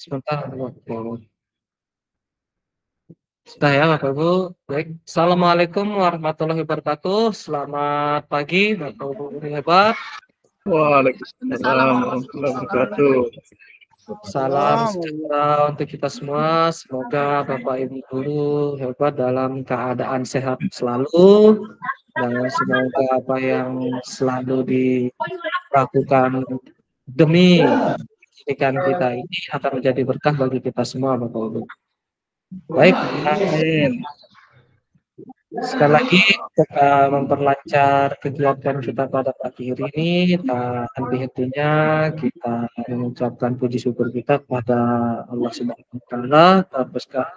Sebentar, oke. Sudah ya Bapak Ibu. Baik. Assalamualaikum warahmatullahi wabarakatuh. Selamat pagi Bapak Ibu guru hebat. Waalaikumsalam warahmatullahi wabarakatuh. Salam sejahtera untuk kita semua. Semoga Bapak Ibu guru hebat dalam keadaan sehat selalu. Dan semoga apa yang selalu dilakukan demi pendidikan kita ini akan menjadi berkah bagi kita semua Bapak Ibu. Baik, Amin. sekali lagi kita memperlancar kegiatan kita pada pagi hari ini. Henti-hentinya kita mengucapkan puji syukur kita kepada Allah Subhanahu wa Ta'ala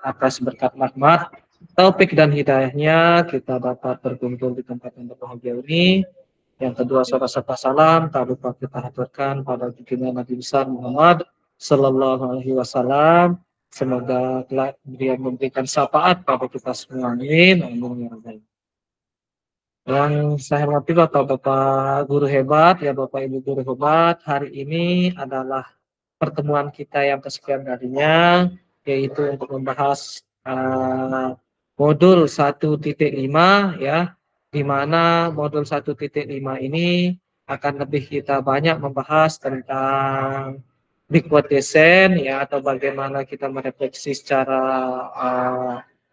atas berkat rahmat, taufik dan hidayahnya kita dapat berkumpul di tempat yang berbahagia ini. Yang kedua, salawat salam tak lupa kita haturkan pada baginda Nabi besar Muhammad Sallallahu Alaihi Wasallam. Semoga dia memberikan syafaat pada kita semua. Amin. Amin. Yang saya hormati Bapak-Bapak guru hebat, ya Bapak Ibu guru hebat, hari ini adalah pertemuan kita yang kesekian kalinya, yaitu untuk membahas modul 1.5 ya, di mana modul 1.5 ini akan lebih kita banyak membahas tentang big word design ya, atau bagaimana kita merefleksi secara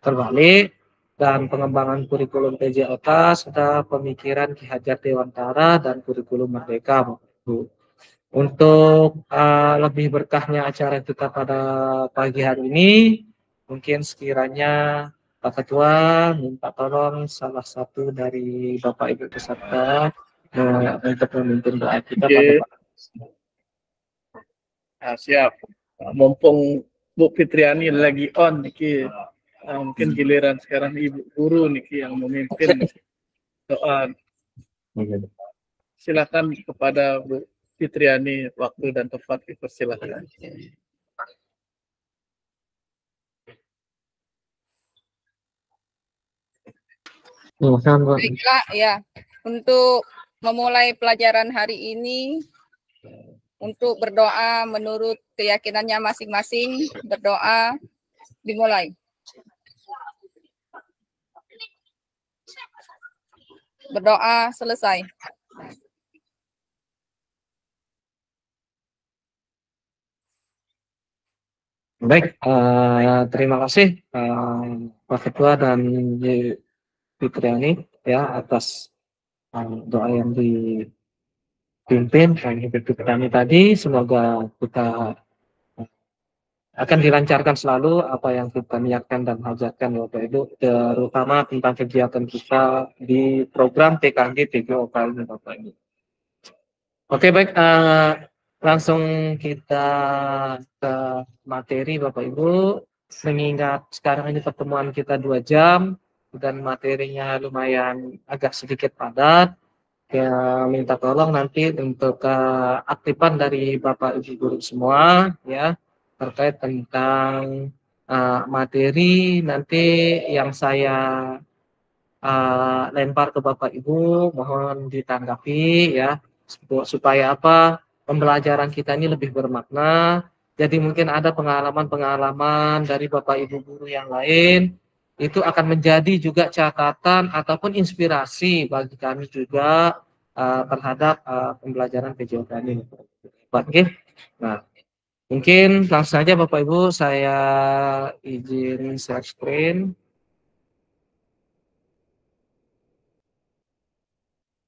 terbalik dan pengembangan kurikulum PJOK serta pemikiran Ki Hajar Dewantara dan kurikulum Merdeka, Bapak Ibu. Untuk lebih berkahnya acara kita pada pagi hari ini, mungkin sekiranya Pak Ketua minta tolong salah satu dari Bapak Ibu peserta untuk memimpin doa kita pada pagi. Nah, siap. Mumpung Bu Fitriani lagi on niki, mungkin giliran sekarang Ibu Guru niki yang memimpin doa. Silakan kepada Bu Fitriani, waktu dan tempat dipersilakan. Baiklah, ya. Untuk memulai pelajaran hari ini, untuk berdoa menurut keyakinannya masing-masing, berdoa dimulai. Berdoa selesai. Baik, terima kasih Pak Ketua dan Fitriani ya atas doa yang dipimpin dan Ibu Fitriani tadi. Semoga kita akan dilancarkan selalu apa yang kita niatkan dan hajatkan Bapak Ibu, terutama tentang kegiatan kita di program TKG PJOK ini Bapak Ibu. Oke, baik, langsung kita ke materi Bapak Ibu. Mengingat sekarang ini pertemuan kita 2 jam dan materinya lumayan agak sedikit padat, ya minta tolong nanti untuk aktifan dari Bapak Ibu guru semua ya terkait tentang materi nanti yang saya lempar ke Bapak Ibu, mohon ditanggapi ya, supaya apa, pembelajaran kita ini lebih bermakna. Jadi mungkin ada pengalaman-pengalaman dari Bapak Ibu guru yang lain, itu akan menjadi juga catatan ataupun inspirasi bagi kami juga terhadap pembelajaran PJOK ini. Oke. Nah, mungkin langsung saja Bapak Ibu saya izin share screen.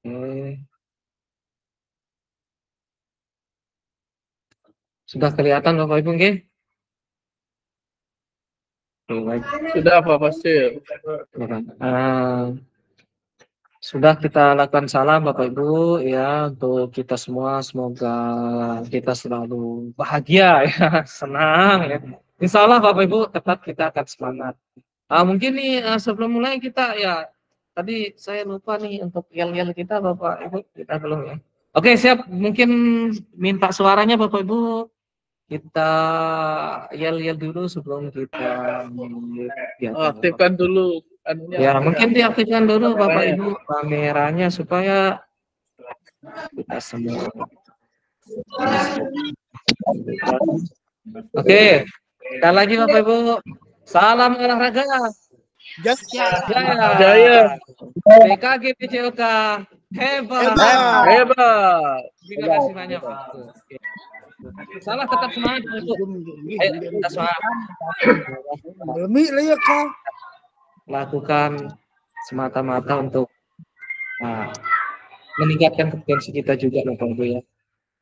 Oke. Sudah kelihatan Bapak Ibu nggih? Sudah Pak Pasir. Sudah kita lakukan salam Bapak Ibu ya untuk kita semua, semoga kita selalu bahagia ya, senang ya. Insya Allah Bapak Ibu tetap kita akan semangat. Mungkin nih sebelum mulai kita ya, tadi saya lupa nih untuk yel-yel kita Bapak Ibu, kita belum ya. Oke siap, mungkin minta suaranya Bapak Ibu. Kita yel-yel dulu sebelum kita aktifkan dulu ya, mungkin diaktifkan dulu Bapak Ibu kameranya supaya kita semua Oke, sekali lagi Bapak Ibu, salam olahraga. Jaya. Jaya. BKG PJOK hebat. Hebat. Terima kasih banyak Pak. Oke. Salah tetap semangat Bapak Ibu. Ayo kita semangat. Lakukan semata-mata untuk meningkatkan kompetensi kita juga Bapak Ibu ya.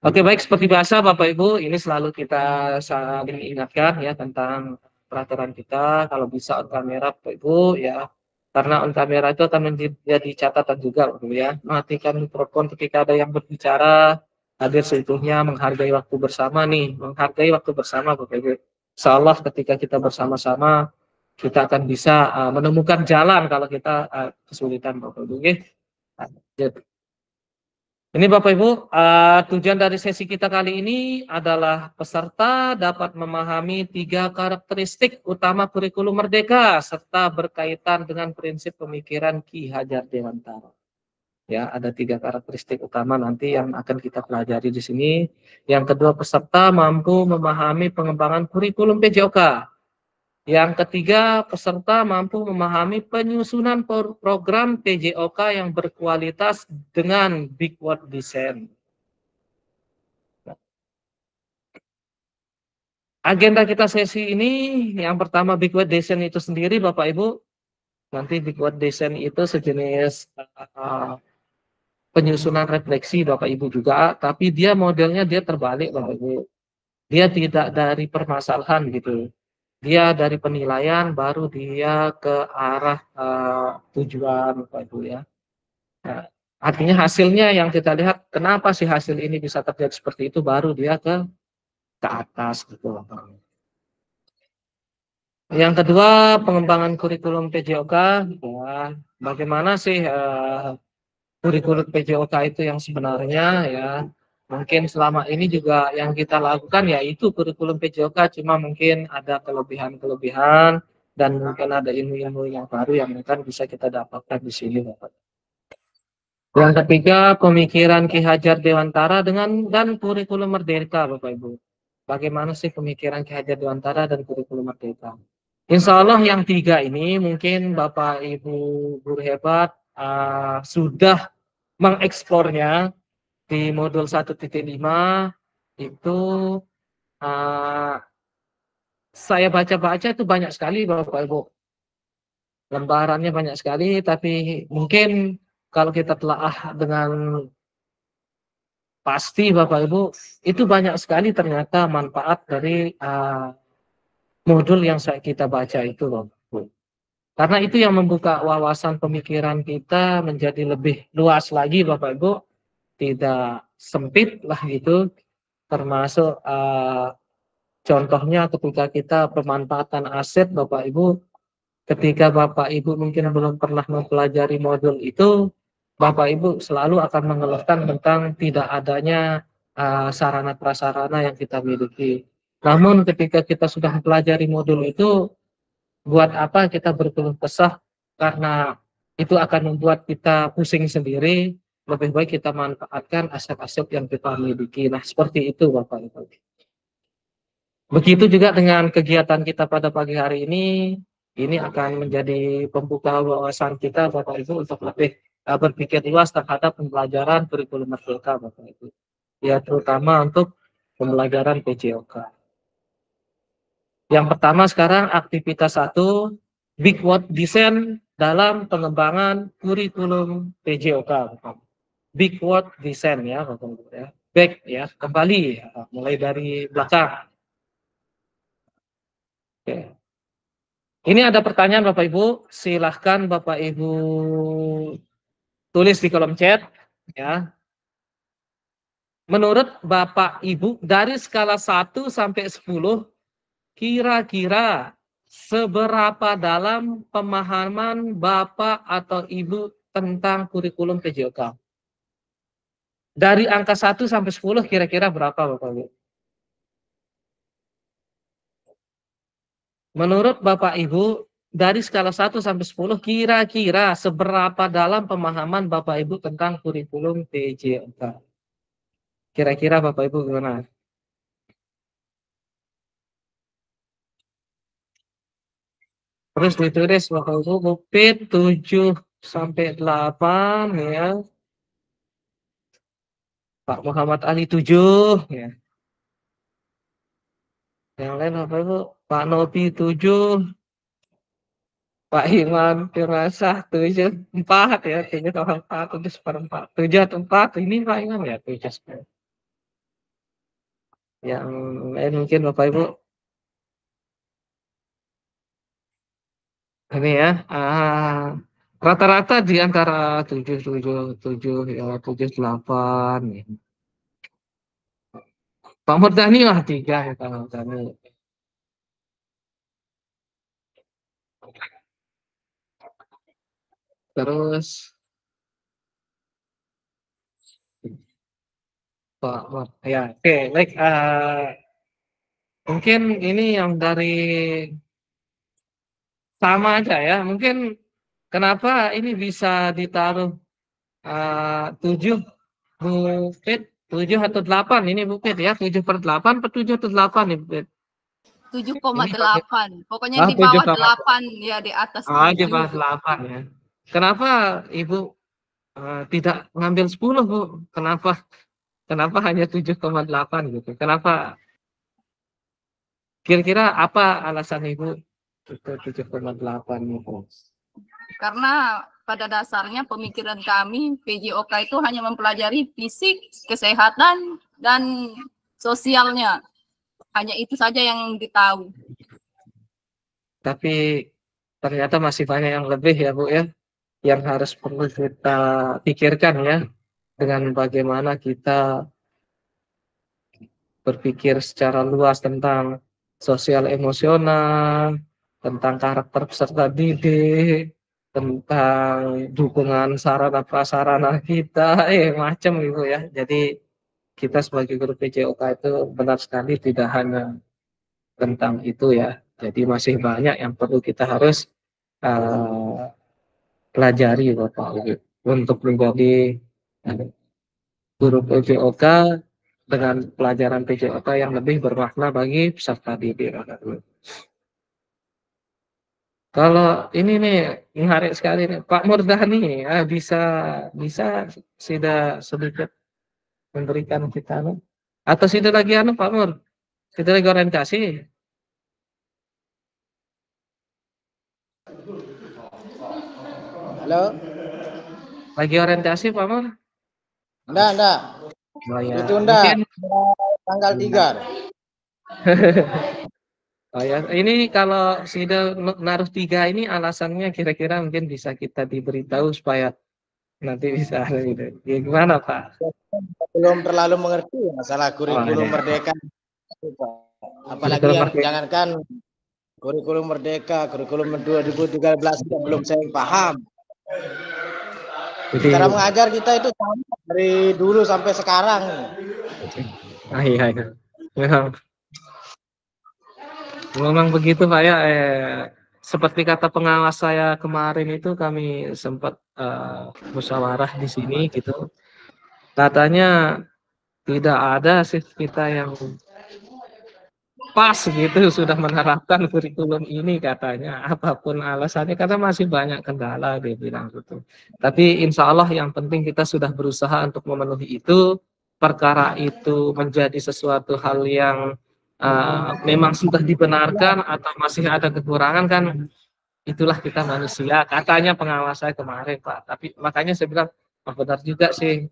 Oke, baik, seperti biasa Bapak Ibu, ini selalu kita saling ingatkan ya tentang peraturan kita. Kalau bisa on kamera Bapak Ibu ya, karena on kamera itu akan menjadi catatan juga Bapak Ibu ya. Matikan mikrofon ketika ada yang berbicara, hadir seutuhnya, menghargai waktu bersama nih, menghargai waktu bersama Bapak Ibu. Insya Allah ketika kita bersama-sama, kita akan bisa menemukan jalan kalau kita kesulitan Bapak Ibu. Oke? Ini Bapak Ibu, tujuan dari sesi kita kali ini adalah peserta dapat memahami 3 karakteristik utama kurikulum Merdeka serta berkaitan dengan prinsip pemikiran Ki Hajar Dewantara. Ya, ada 3 karakteristik utama nanti yang akan kita pelajari di sini. Yang kedua, peserta mampu memahami pengembangan kurikulum PJOK. Yang ketiga, peserta mampu memahami penyusunan program PJOK yang berkualitas dengan Big Word Design. Agenda kita sesi ini, yang pertama Big Word Design itu sendiri, Bapak Ibu. Nanti Big Word Design itu sejenis penyusunan refleksi, Bapak Ibu juga. Tapi dia modelnya dia terbalik, Bapak Ibu. Dia tidak dari permasalahan gitu. Dia dari penilaian baru dia ke arah tujuan Bapak Ibu ya. Nah, artinya hasilnya yang kita lihat kenapa sih hasil ini bisa terjadi seperti itu baru dia ke atas gitu Bapak. Yang kedua pengembangan kurikulum PJOK ya, bagaimana sih kurikulum PJOK itu yang sebenarnya ya. Mungkin selama ini juga yang kita lakukan yaitu kurikulum PJOK, cuma mungkin ada kelebihan-kelebihan dan mungkin ada ilmu-ilmu yang baru yang akan bisa kita dapatkan di sini, Bapak. Yang ketiga, pemikiran Ki Hajar Dewantara dan kurikulum Merdeka, Bapak Ibu. Bagaimana sih pemikiran Ki Hajar Dewantara dan kurikulum Merdeka? Insya Allah yang 3 ini mungkin Bapak Ibu guru hebat sudah mengeksplornya di modul 1.5 itu saya baca-baca itu banyak sekali Bapak Ibu. Lembarannya banyak sekali, tapi mungkin kalau kita telah dengan pasti Bapak Ibu, itu banyak sekali ternyata manfaat dari modul yang kita baca itu Bapak Ibu. Karena itu yang membuka wawasan pemikiran kita menjadi lebih luas lagi Bapak Ibu. Tidak sempit lah gitu, termasuk contohnya ketika kita pemanfaatan aset Bapak Ibu, ketika Bapak Ibu mungkin belum pernah mempelajari modul itu, Bapak Ibu selalu akan mengeluhkan tentang tidak adanya sarana prasarana yang kita miliki. Namun ketika kita sudah mempelajari modul itu, buat apa kita berkeluh kesah karena itu akan membuat kita pusing sendiri. Lebih baik kita manfaatkan aset-aset yang kita miliki. Nah, seperti itu Bapak Ibu. Begitu juga dengan kegiatan kita pada pagi hari ini akan menjadi pembuka wawasan kita Bapak Ibu untuk lebih berpikir luas terhadap pembelajaran kurikulum Merdeka Bapak Ibu. Ya, terutama untuk pembelajaran PJOK. Yang pertama sekarang aktivitas 1, Big Word Design dalam pengembangan kurikulum PJOK. Big Word Design ya, Bapak Ibu ya. Back ya, kembali ya, mulai dari belakang. Oke. Ini ada pertanyaan Bapak Ibu, silahkan Bapak Ibu tulis di kolom chat ya. Menurut Bapak Ibu dari skala 1 sampai 10 kira-kira seberapa dalam pemahaman Bapak atau Ibu tentang kurikulum PJOK? Dari angka 1 sampai 10 kira-kira berapa Bapak Ibu? Menurut Bapak Ibu dari skala 1 sampai 10 kira-kira seberapa dalam pemahaman Bapak Ibu tentang kurikulum PJOK? Kira-kira Bapak Ibu gimana? Terus ditulis Bapak Ibu bukit 7 sampai 8 ya. Pak Muhammad Ali 7 ya. Yang lain Bapak Ibu Pak Nopi 7, Pak Iman Firasah 7 4 ya, 7 tambah 4 7 seperempat 7 atau 4 ini Pak Iman ya 7 seperempat. Yang lain mungkin Bapak Ibu ini ya, rata-rata di antara 7 7 7 ya 7 8 ya. Pak Murdani lah 3 ya Pak Murdani. Terus Pak ya oke baik, mungkin ini yang dari sama aja ya, mungkin kenapa ini bisa ditaruh 7 bukit 7 atau 8 ini bukit ya 7/8 atau 7 atau 8 nih bukit 7,8. Pokoknya di 7, bawah 8 ya, di atas di 7. bawah 8 ya. Kenapa Ibu tidak ngambil 10 Bu? Kenapa kenapa hanya 7,8 gitu? Kenapa? Kira-kira apa alasan Ibu itu 7,8 itu? Karena pada dasarnya pemikiran kami PJOK itu hanya mempelajari fisik, kesehatan, dan sosialnya. Hanya itu saja yang ditahu. Tapi ternyata masih banyak yang lebih ya Bu ya, yang harus perlu kita pikirkan ya, dengan bagaimana kita berpikir secara luas tentang sosial emosional, tentang karakter peserta didik, tentang dukungan sarana prasarana kita, macam gitu ya. Jadi kita sebagai guru PJOK itu benar sekali tidak hanya tentang itu ya. Jadi masih banyak yang perlu kita harus pelajari Bapak Ibu untuk menjadi guru PJOK dengan pelajaran PJOK yang lebih bermakna bagi peserta didik. Kalau ini nih menarik sekali nih Pak Murdani bisa bisa sudah sedikit memberikan kita atau sudah lagi Pak Mur sudah lagi orientasi Halo? lagi orientasi Pak Mur Enggak. oh, ya. Ditunda Mungkin tanggal 3. oh ya, ini kalau sudah naruh 3 ini alasannya kira-kira mungkin bisa kita diberitahu supaya nanti bisa gitu. Ya, gimana Pak? Belum terlalu mengerti masalah Oh, kurikulum ya. merdeka. Apalagi Kurikulum yang merdeka. jangankan kurikulum merdeka, kurikulum 2013 belum saya paham. Jadi, Cara mengajar kita itu sama dari dulu sampai sekarang. iya. Memang begitu Pak ya. Seperti kata pengawas saya kemarin itu kami sempat musyawarah di sini gitu. Katanya tidak ada sih kita yang pas gitu sudah menerapkan kurikulum ini katanya. Apapun alasannya karena masih banyak kendala dia bilang gitu. Tapi insya Allah yang penting kita sudah berusaha untuk memenuhi itu. Perkara itu menjadi sesuatu hal yang memang sudah dibenarkan atau masih ada kekurangan kan itulah kita manusia katanya pengawas saya kemarin Pak. Tapi makanya saya bilang benar juga sih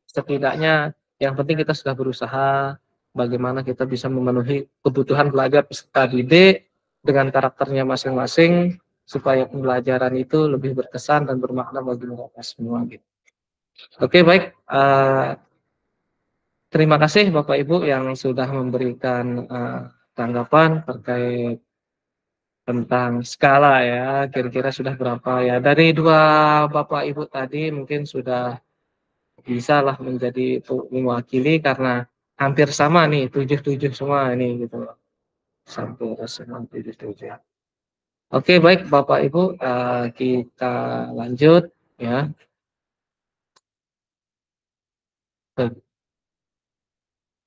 setidaknya yang penting kita sudah berusaha bagaimana kita bisa memenuhi kebutuhan pelajar peserta didik dengan karakternya masing-masing supaya pembelajaran itu lebih berkesan dan bermakna bagi mereka semua gitu. Oke baik, terima kasih Bapak Ibu yang sudah memberikan tanggapan terkait tentang skala ya, kira-kira sudah berapa ya. Dari dua Bapak Ibu tadi mungkin sudah bisa lah menjadi mewakili karena hampir sama nih, 7-7 semua ini gitu loh. Sampai semua 7-7. Oke, baik Bapak Ibu, kita lanjut ya.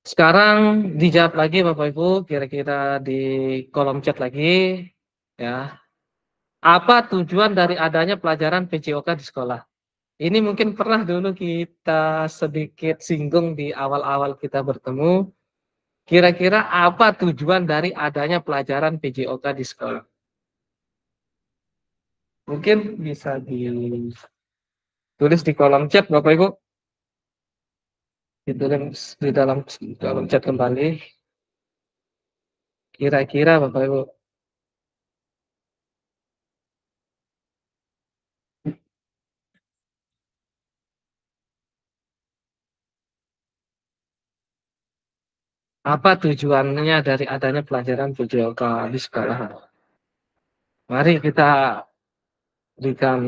Sekarang dijawab lagi Bapak Ibu, kira-kira di kolom chat lagi ya. Apa tujuan dari adanya pelajaran PJOK di sekolah? Ini mungkin pernah dulu kita sedikit singgung di awal-awal kita bertemu. Kira-kira apa tujuan dari adanya pelajaran PJOK di sekolah? Mungkin bisa ditulis di kolom chat, Bapak Ibu. Ditulis di dalam kolom chat kembali. Kira-kira Bapak Ibu. Apa tujuannya dari adanya pelajaran PJOK di sekolah? Mari kita berikan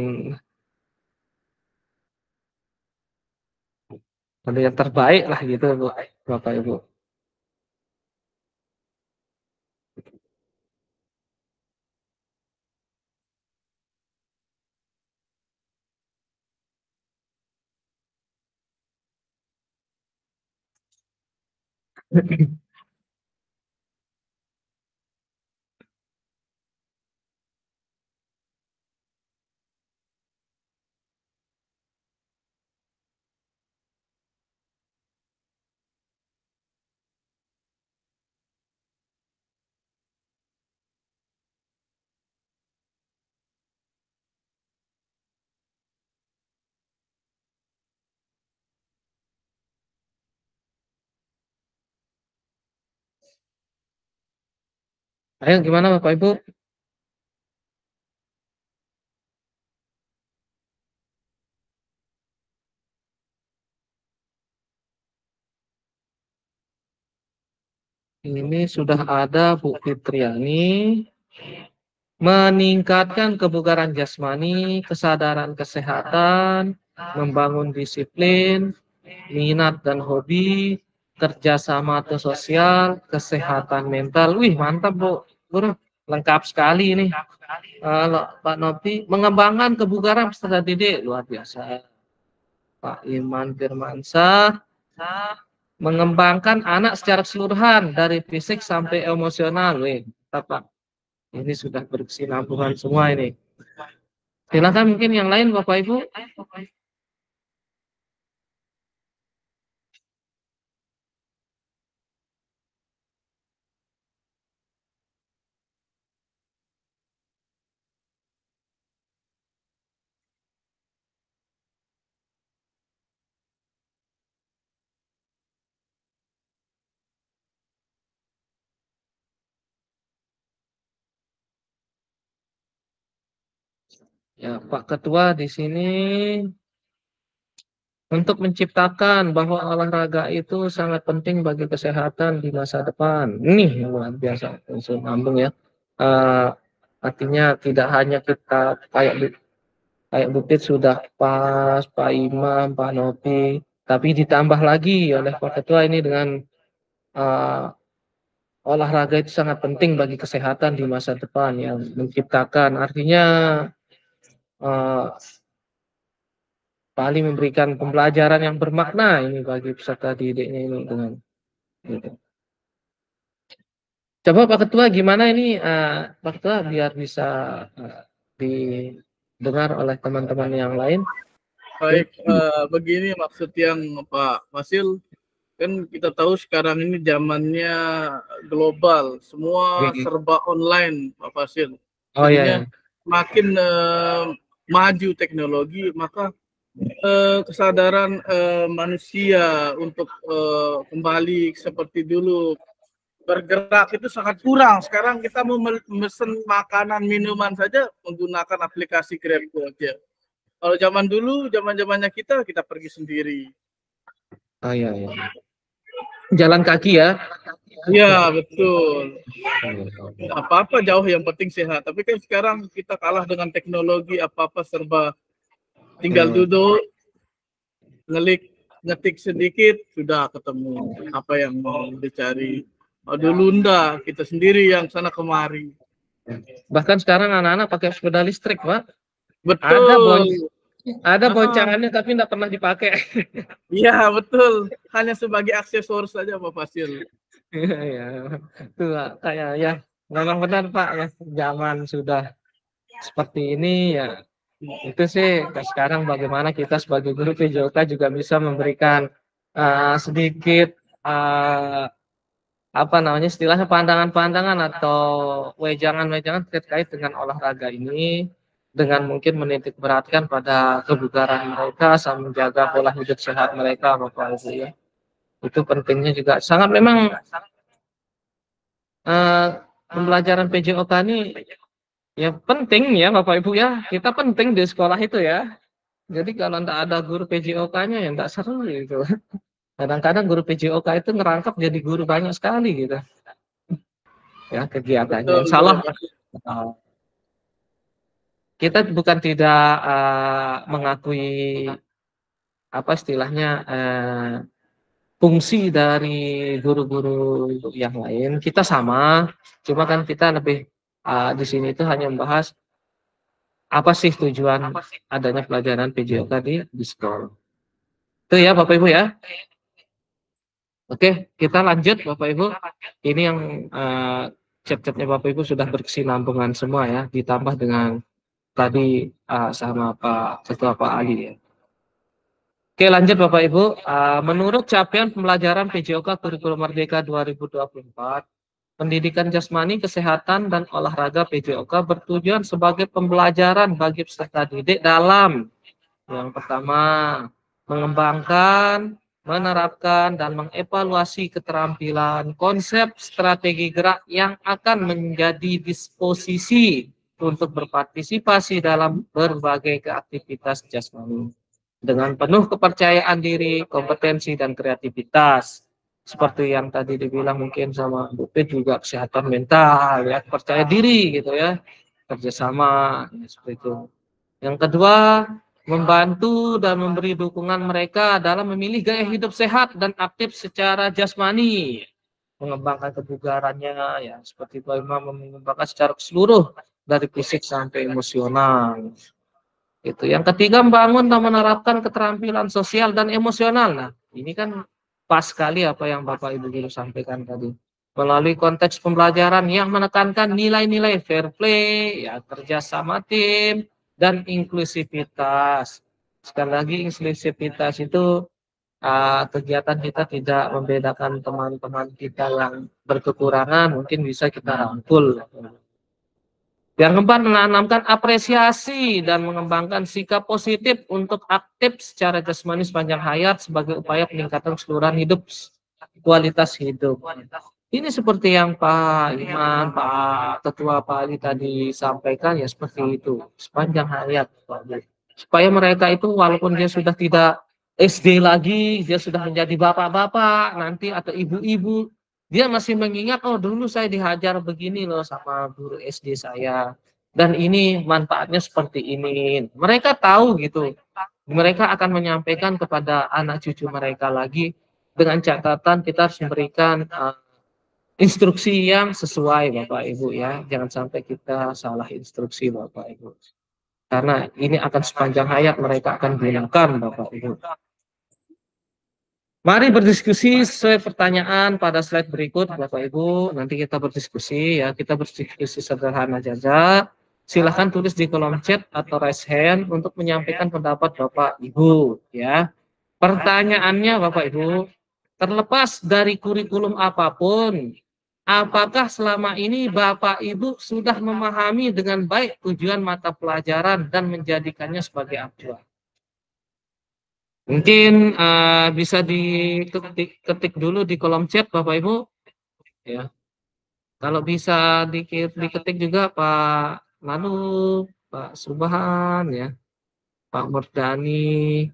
yang terbaik lah gitu, Bu, Bapak Ibu. Ayo gimana Bapak Ibu? Ini sudah ada Bu Fitriani. Meningkatkan kebugaran jasmani, kesadaran kesehatan, membangun disiplin, minat dan hobi, kerjasama atau sosial, kesehatan mental. Wih, mantap Bu Guru, lengkap sekali ini. Kalau Pak Nopi, mengembangkan kebugaran peserta didik, luar biasa. Pak Iman Firmansyah, mengembangkan anak secara keseluruhan dari fisik sampai emosional. Wih, mantap Pak. Ini sudah berkesinambungan semua ini. Silakan mungkin yang lain Bapak Ibu. Ya, Pak Ketua di sini untuk menciptakan bahwa olahraga itu sangat penting bagi kesehatan di masa depan. Ini luar biasa, langsung nyambung ya. Eh, Artinya tidak hanya kita kayak Bukit sudah pas, Pak Imam, Pak Nopi, tapi ditambah lagi oleh Pak Ketua ini dengan eh, olahraga itu sangat penting bagi kesehatan di masa depan yang menciptakan. Artinya eh, Pak Ali memberikan pembelajaran yang bermakna ini bagi peserta didiknya ini dengan gitu. Coba Pak Ketua gimana ini Pak Ketua biar bisa didengar oleh teman-teman yang lain. Baik, begini maksud yang Pak Masil, kan kita tahu sekarang ini zamannya global, semua serba online Pak Fasil. Oh Jadinya iya. makin maju teknologi, maka kesadaran manusia untuk kembali seperti dulu bergerak itu sangat kurang. Sekarang kita mau mesen makanan minuman saja menggunakan aplikasi GrabGo aja. Kalau zaman dulu, zaman-zamannya kita pergi sendiri. Oh iya, iya. Jalan kaki ya. Iya, betul. Apa-apa jauh, yang penting sehat. Tapi kan sekarang kita kalah dengan teknologi, apa-apa serba tinggal duduk, ngetik sedikit, sudah ketemu apa yang mau dicari. Dulu enggak, kita sendiri yang sana kemari. Bahkan sekarang anak-anak pakai sepeda listrik, Pak. Betul. Ada boncangannya tapi tidak pernah dipakai. Iya, betul. Hanya sebagai aksesoris saja Pak Fasil. Iya, itu kayak ya memang benar Pak ya, zaman sudah seperti ini ya, itu sih sekarang bagaimana kita sebagai guru PJOK juga bisa memberikan sedikit apa namanya istilahnya pandangan-pandangan atau wejangan-wejangan terkait dengan olahraga ini, dengan mungkin menitik beratkan pada kebugaran mereka sambil menjaga pola hidup sehat mereka, Bapak Ibu ya. Itu pentingnya juga sangat memang pembelajaran PJOK ini ya penting ya Bapak Ibu ya. Kita penting di sekolah itu ya. Jadi kalau tidak ada guru PJOK-nya ya tidak seru gitu. Kadang-kadang guru PJOK itu ngerangkap jadi guru banyak sekali gitu. Ya kegiatannya. Betul, Insya Allah Mas. kita bukan tidak mengakui apa istilahnya fungsi dari guru-guru yang lain. Kita sama, cuma kan kita lebih di sini itu hanya membahas apa sih tujuan adanya pelajaran PJOK di sekolah. Itu ya Bapak Ibu ya. Oke, kita lanjut Bapak Ibu. Ini yang chat-chatnya Bapak Ibu sudah berkesinambungan semua ya, ditambah dengan tadi sama Pak Ketua Pak Ali ya. Oke, lanjut Bapak Ibu. Menurut capaian pembelajaran PJOK Kurikulum Merdeka 2024, pendidikan jasmani, kesehatan, dan olahraga PJOK bertujuan sebagai pembelajaran bagi peserta didik dalam yang pertama, mengembangkan, menerapkan, dan mengevaluasi keterampilan konsep strategi gerak yang akan menjadi disposisi untuk berpartisipasi dalam berbagai aktivitas jasmani dengan penuh kepercayaan diri, kompetensi, dan kreativitas. Seperti yang tadi dibilang mungkin sama Bu Pit juga kesehatan mental, ya percaya diri gitu ya, kerjasama, ya, seperti itu. Yang kedua, membantu dan memberi dukungan mereka dalam memilih gaya hidup sehat dan aktif secara jasmani, mengembangkan kebugarannya, ya seperti itu, mengembangkan secara keseluruh dari fisik sampai emosional. Itu. Yang ketiga, membangun dan menerapkan keterampilan sosial dan emosional. Nah, ini kan pas sekali apa yang Bapak Ibu Guru sampaikan tadi. Melalui konteks pembelajaran yang menekankan nilai-nilai fair play, ya, kerjasama tim, dan inklusivitas. Sekali lagi, inklusivitas itu kegiatan kita tidak membedakan teman-teman kita yang berkekurangan, mungkin bisa kita rangkul. Yang keempat, menanamkan apresiasi dan mengembangkan sikap positif untuk aktif secara jasmani sepanjang hayat sebagai upaya peningkatan keseluruhan hidup, kualitas hidup. Ini seperti yang Pak Iman, Pak Ketua Pak Ali tadi sampaikan ya seperti itu, sepanjang hayat. Supaya mereka itu walaupun dia sudah tidak SD lagi, dia sudah menjadi bapak-bapak nanti atau ibu-ibu, dia masih mengingat, oh dulu saya dihajar begini loh sama guru SD saya. Dan ini manfaatnya seperti ini. Mereka tahu gitu. Mereka akan menyampaikan kepada anak cucu mereka lagi dengan catatan kita harus memberikan instruksi yang sesuai Bapak Ibu ya. Jangan sampai kita salah instruksi Bapak Ibu. Karena ini akan sepanjang hayat mereka akan gunakan Bapak Ibu. Mari berdiskusi sesuai pertanyaan pada slide berikut Bapak Ibu. Nanti kita berdiskusi ya. Kita berdiskusi sederhana saja. Silahkan tulis di kolom chat atau raise hand untuk menyampaikan pendapat Bapak Ibu ya. Pertanyaannya Bapak Ibu, terlepas dari kurikulum apapun, apakah selama ini Bapak Ibu sudah memahami dengan baik tujuan mata pelajaran dan menjadikannya sebagai acuan? Mungkin bisa diketik dulu di kolom chat Bapak Ibu ya. Kalau bisa diketik juga Pak Lanu, Pak Subhan ya, Pak Murdani,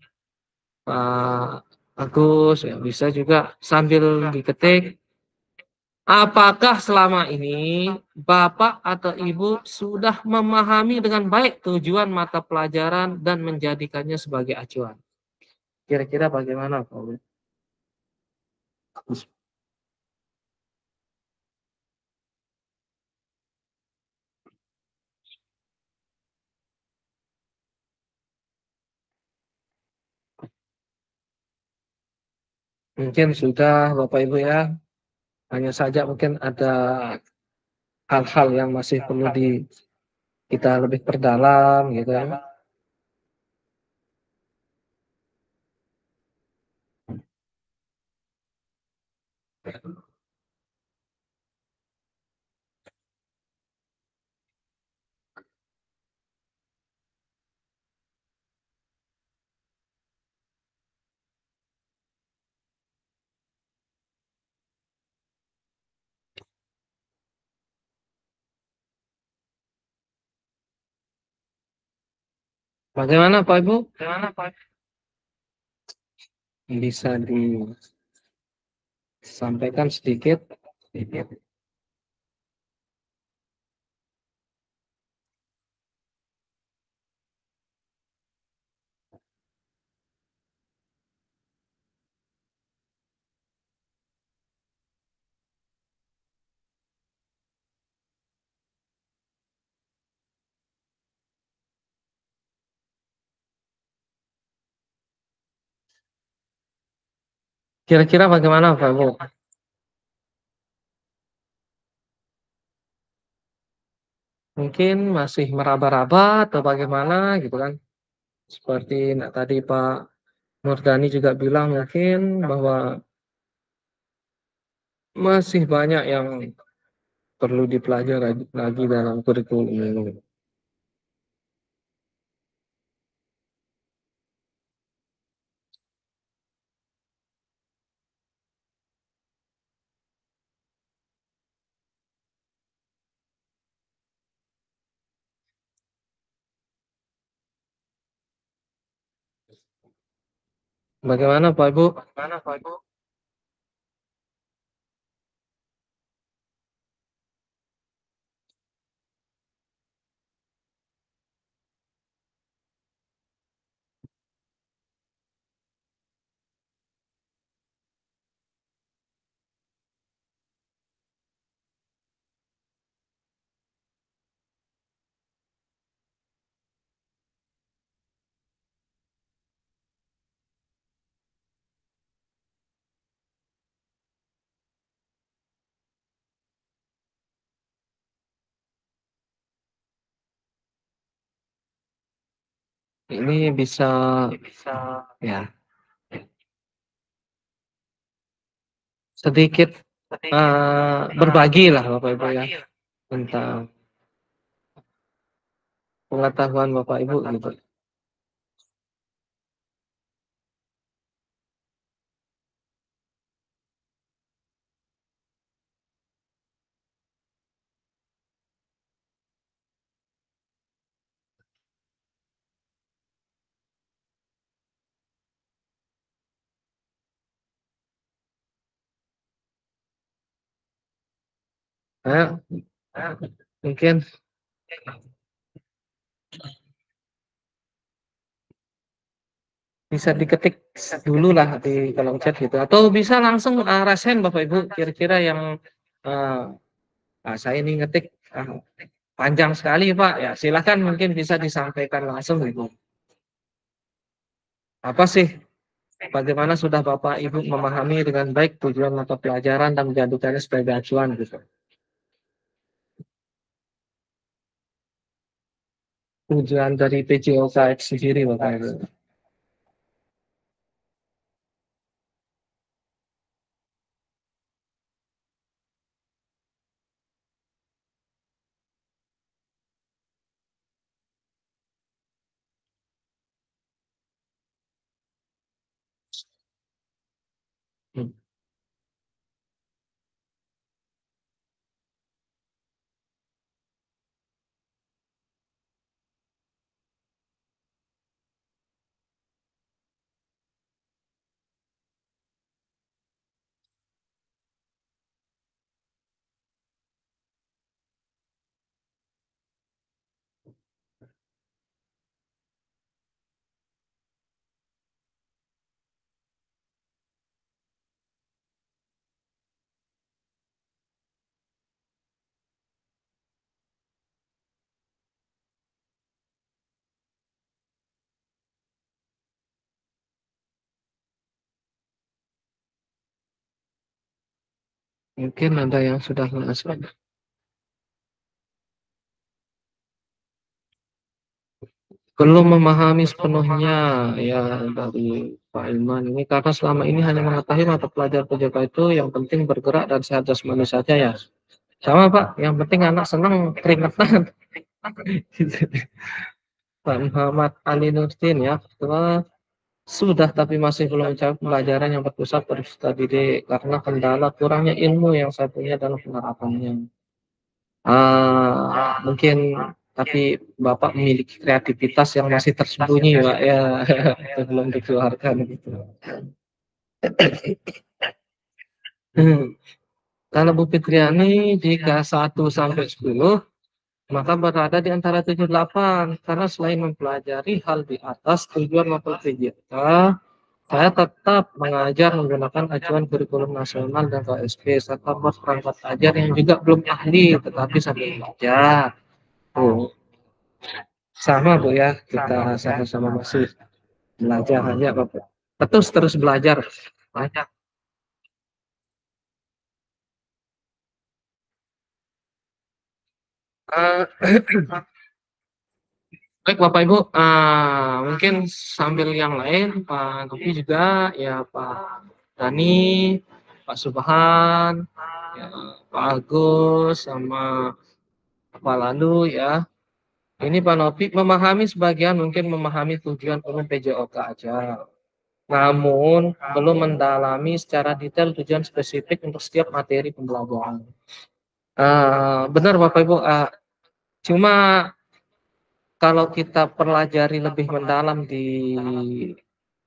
Pak Agus ya, bisa juga sambil diketik. Apakah selama ini Bapak atau Ibu sudah memahami dengan baik tujuan mata pelajaran dan menjadikannya sebagai acuan? Kira-kira bagaimana Pak? Mungkin sudah Bapak Ibu ya. Hanya saja mungkin ada hal-hal yang masih perlu kita lebih perdalam gitu kan. Bagaimana Pak Ibu? Bisa disampaikan sedikit? Kira-kira bagaimana Pak Ibu? Mungkin masih meraba-raba atau bagaimana gitu kan? Seperti tadi Pak Murdani juga bilang mungkin bahwa masih banyak yang perlu dipelajari lagi dalam kurikulum ini. Bagaimana Pak Ibu? Ini bisa ya sedikit berbagi lah Bapak Ibu ya tentang pengetahuan Bapak Ibu gitu. Nah, mungkin bisa diketik dulu lah di kolom chat gitu atau bisa langsung raise hand Bapak Ibu kira-kira yang uh, saya ini ngetik panjang sekali Pak ya silakan mungkin bisa disampaikan langsung gitu. Apa sih bagaimana sudah Bapak Ibu memahami dengan baik tujuan mata pelajaran dan menjadikannya sebagai acuan gitu. Tujuan dari PJOK sendiri Bapak Ibu. Hmm. Mungkin ada yang sudah masuk. belum memahami sepenuhnya ya dari Pak Iman ini, karena selama ini hanya mengetahui mata pelajaran PJOK itu yang penting bergerak dan sehat jasmani saja ya. Sama Pak, yang penting anak senang keringetan. Pak Muhammad Ali Nurdin ya, ketua sudah tapi masih belum mencapai pelajaran yang berpusat pada peserta didik karena kendala kurangnya ilmu yang saya punya dalam penerapannya. Mungkin tapi Bapak memiliki kreativitas yang masih tersembunyi Pak ya, itu belum dikeluarkan gitu. Kalau Bu Fitriani jika 1 sampai 10 maka berada di antara 7 8 karena selain mempelajari hal di atas tujuan maupun kegiatan, saya tetap mengajar menggunakan acuan kurikulum nasional dan KSP serta perangkat ajar yang juga belum ahli tetapi sambil belajar. Tuh, sama Bu ya, kita sama-sama masih belajar hanya Bapak. Terus belajar. Banyak. Baik Bapak Ibu, mungkin sambil yang lain Pak Novi juga ya, Pak Dani, Pak Subhan, ya, Pak Agus sama Pak Lalu ya. Ini Pak Novi memahami sebagian, mungkin memahami tujuan umum PJOK aja. Namun belum mendalami secara detail tujuan spesifik untuk setiap materi pembelajaran. Benar Bapak Ibu, cuma kalau kita pelajari lebih mendalam di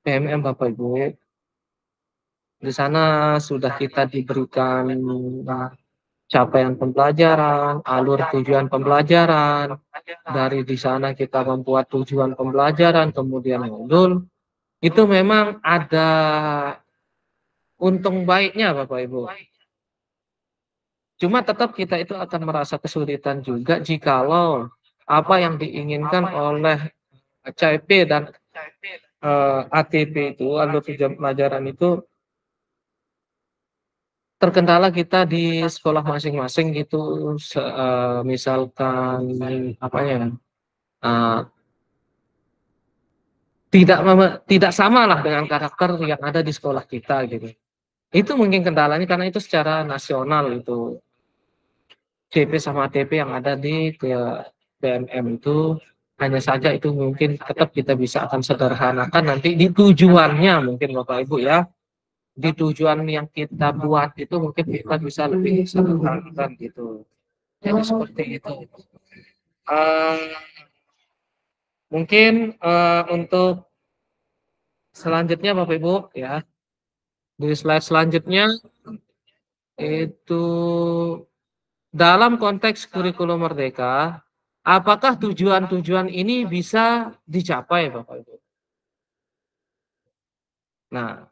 PMM Bapak Ibu, di sana sudah kita diberikan capaian pembelajaran, alur tujuan pembelajaran, dari di sana kita membuat tujuan pembelajaran, kemudian modul, itu memang ada untung baiknya Bapak Ibu. Cuma tetap kita itu akan merasa kesulitan juga jikalau apa yang diinginkan oleh CIP dan ATP itu, alur tujuan pelajaran itu, terkendala kita di sekolah masing-masing gitu, misalkan apa ya, tidak sama lah dengan karakter yang ada di sekolah kita gitu. Itu mungkin kendalanya karena itu secara nasional itu CP sama ATP yang ada di PMM itu, hanya saja itu mungkin tetap kita bisa akan sederhanakan nanti di tujuannya mungkin Bapak Ibu ya. Di tujuan yang kita buat itu mungkin kita bisa lebih sederhanakan gitu. Jadi seperti itu. Uh, Mungkin untuk selanjutnya Bapak Ibu ya, di slide selanjutnya itu dalam konteks kurikulum merdeka, apakah tujuan-tujuan ini bisa dicapai Bapak Ibu? Nah,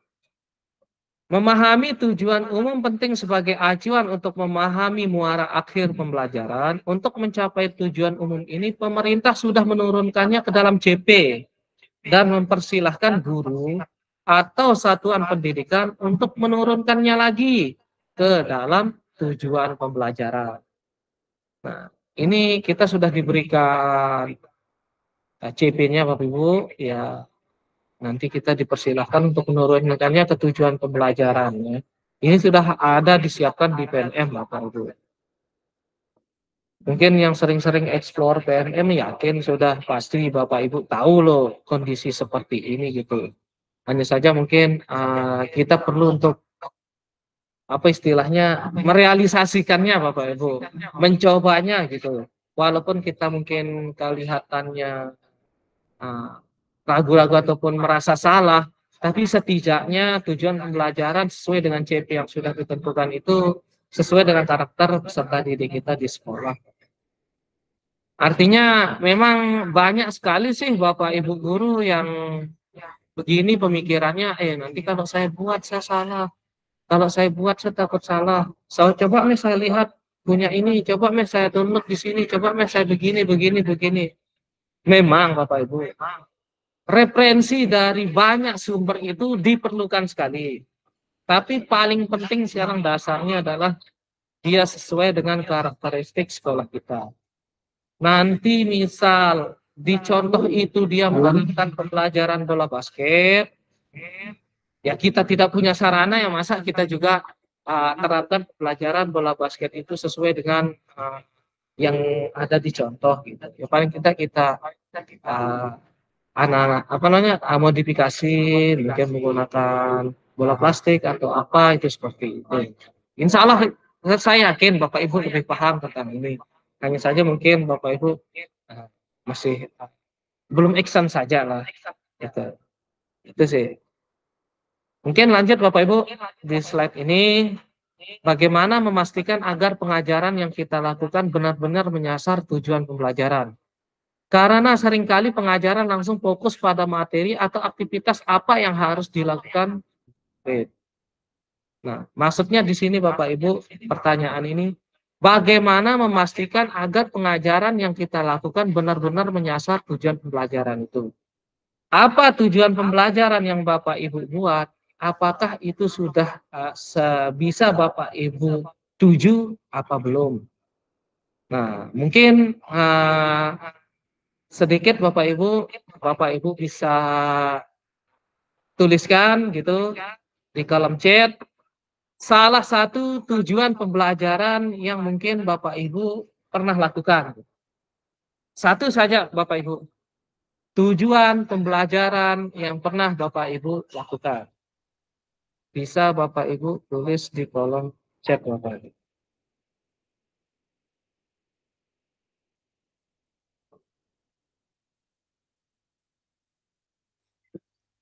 memahami tujuan umum penting sebagai acuan untuk memahami muara akhir pembelajaran. Untuk mencapai tujuan umum ini, pemerintah sudah menurunkannya ke dalam CP dan mempersilahkan guru atau satuan pendidikan untuk menurunkannya lagi ke dalam tujuan pembelajaran. Nah, ini kita sudah diberikan CP-nya Bapak Ibu, ya nanti kita dipersilahkan untuk menurunkannya ke tujuan pembelajaran. Ya. Ini sudah ada disiapkan di PNM Bapak Ibu. Mungkin yang sering-sering explore PNM yakin sudah pasti Bapak Ibu tahu loh kondisi seperti ini gitu. Hanya saja mungkin kita perlu untuk apa istilahnya merealisasikannya Bapak Ibu, mencobanya gitu. Walaupun kita mungkin kelihatannya ragu-ragu ataupun merasa salah, tapi setidaknya tujuan pembelajaran sesuai dengan CP yang sudah ditentukan itu sesuai dengan karakter peserta didik kita di sekolah. Artinya memang banyak sekali sih Bapak Ibu guru yang begini pemikirannya, nanti kalau saya buat saya salah. Kalau saya buat saya takut salah. So, coba nih saya lihat punya ini, coba nih saya download di sini, coba nih saya begini. Memang Bapak Ibu, referensi dari banyak sumber itu diperlukan sekali. Tapi paling penting sekarang dasarnya adalah dia sesuai dengan karakteristik sekolah kita. Nanti misal di contoh itu dia melakukan pembelajaran bola basket, ya kita tidak punya sarana, ya masa kita juga terapkan pelajaran bola basket itu sesuai dengan yang ada di contoh gitu. Ya paling kita uh, anak-anak apa namanya modifikasi, mungkin menggunakan bola plastik atau apa itu seperti itu. Insya Allah saya yakin Bapak Ibu lebih paham tentang ini. Hanya saja mungkin Bapak Ibu uh, masih belum eksan saja lah. Itu sih. Mungkin lanjut Bapak Ibu di slide ini, bagaimana memastikan agar pengajaran yang kita lakukan benar-benar menyasar tujuan pembelajaran. Karena seringkali pengajaran langsung fokus pada materi atau aktivitas apa yang harus dilakukan. Nah, maksudnya di sini Bapak Ibu, pertanyaan ini, bagaimana memastikan agar pengajaran yang kita lakukan benar-benar menyasar tujuan pembelajaran itu? Apa tujuan pembelajaran yang Bapak Ibu buat? Apakah itu sudah bisa Bapak Ibu tuju apa belum? Nah, mungkin sedikit Bapak Ibu bisa tuliskan gitu di kolom chat salah satu tujuan pembelajaran yang mungkin Bapak Ibu pernah lakukan. Satu saja Bapak Ibu. Tujuan pembelajaran yang pernah Bapak Ibu lakukan. Bisa Bapak Ibu tulis di kolom chat Bapak Ibu.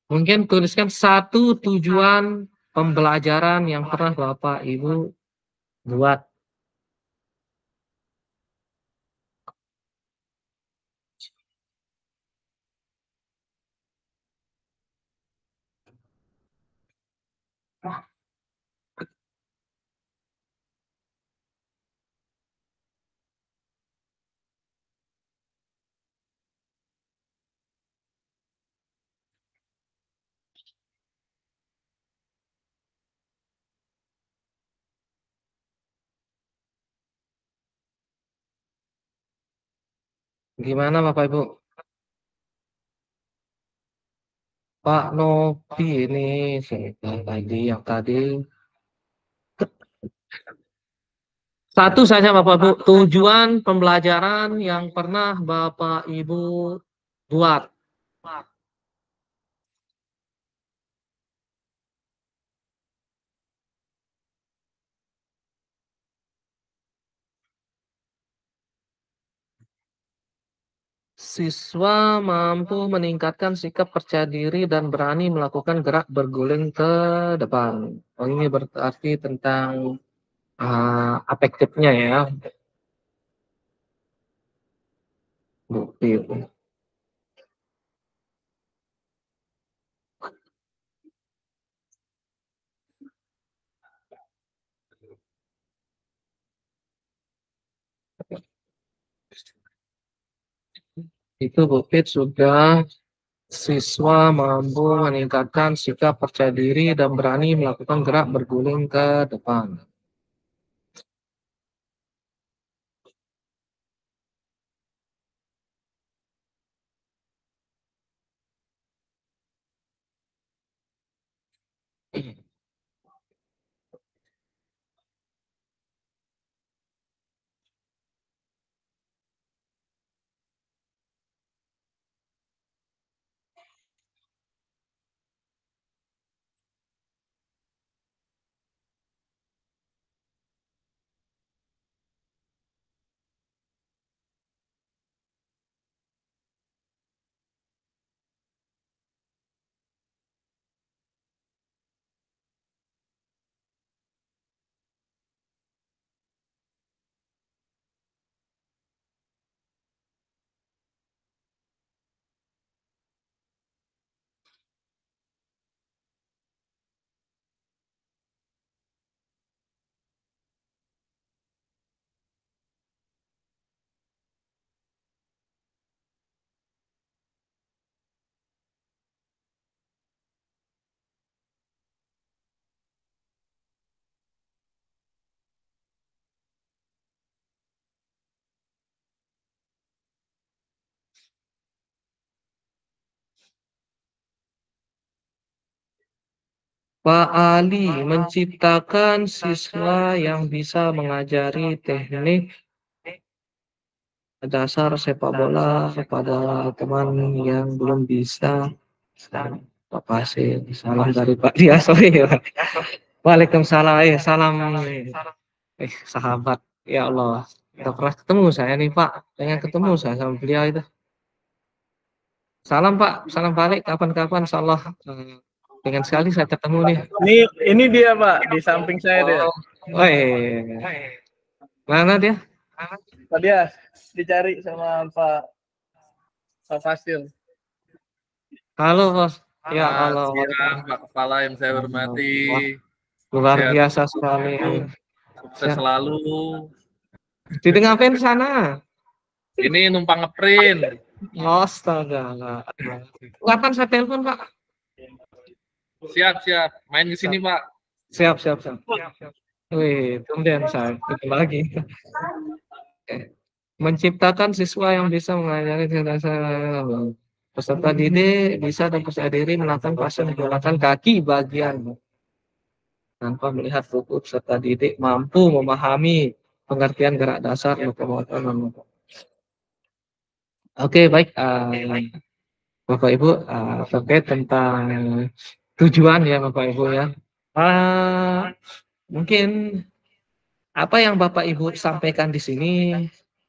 Mungkin tuliskan satu tujuan pembelajaran yang pernah Bapak Ibu buat. Gimana Bapak Ibu? Pak Novi ini saya tadi yang tadi. Satu saja Bapak Ibu, tujuan pembelajaran yang pernah Bapak Ibu buat. Siswa mampu meningkatkan sikap percaya diri dan berani melakukan gerak berguling ke depan. Oh, ini berarti tentang afektifnya ya. Bukti. Itu bukti sudah siswa mampu meningkatkan sikap percaya diri dan berani melakukan gerak berguling ke depan. Pak Ali menciptakan siswa yang bisa mengajari teknik dasar sepak bola kepada teman yang belum bisa. Pak Pasir, salam dari Pak Dia, sorry ya. Waalaikumsalam, salam, sahabat, ya Allah. Tidak pernah ketemu saya nih Pak, pengen ketemu saya sama beliau itu. Salam Pak, salam balik kapan-kapan, insyaallah. Pengen sekali saya ketemu nih. Ini dia Pak, di samping saya dia. Oh, mana dia? Pak dia dicari sama Pak Fasil. Halo Bos. Ya Allah. Siang, Pak Kepala yang saya hormati. Luar Sehat biasa sekali. Sukses selalu. Tidak ngapain di sana? Ini numpang ngeprint. Astaga. Kapan saya telepon Pak? Siap. Main ke sini Pak. Siap. Wih, tumben saya ketemu lagi. Menciptakan siswa yang bisa mengajari peserta didik bisa dan percaya diri melakukan pasien menggunakan kaki bagian tanpa melihat buku. Peserta didik mampu memahami pengertian gerak dasar lokomotor. Oke, baik, Bapak Ibu, terkait tentang tujuan ya Bapak Ibu ya. Mungkin apa yang Bapak Ibu sampaikan di sini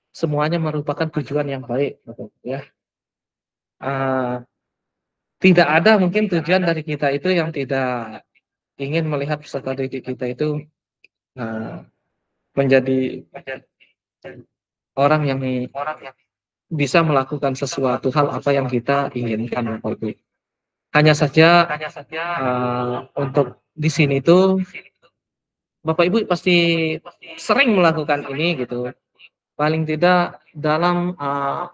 semuanya merupakan tujuan yang baik, Bapak Ibu ya. Tidak ada mungkin tujuan dari kita itu yang tidak ingin melihat peserta didik kita itu menjadi orang yang bisa melakukan sesuatu hal apa yang kita inginkan, Bapak Ibu. Hanya saja untuk di sini itu Bapak Ibu pasti sering melakukan ini gitu. Paling tidak dalam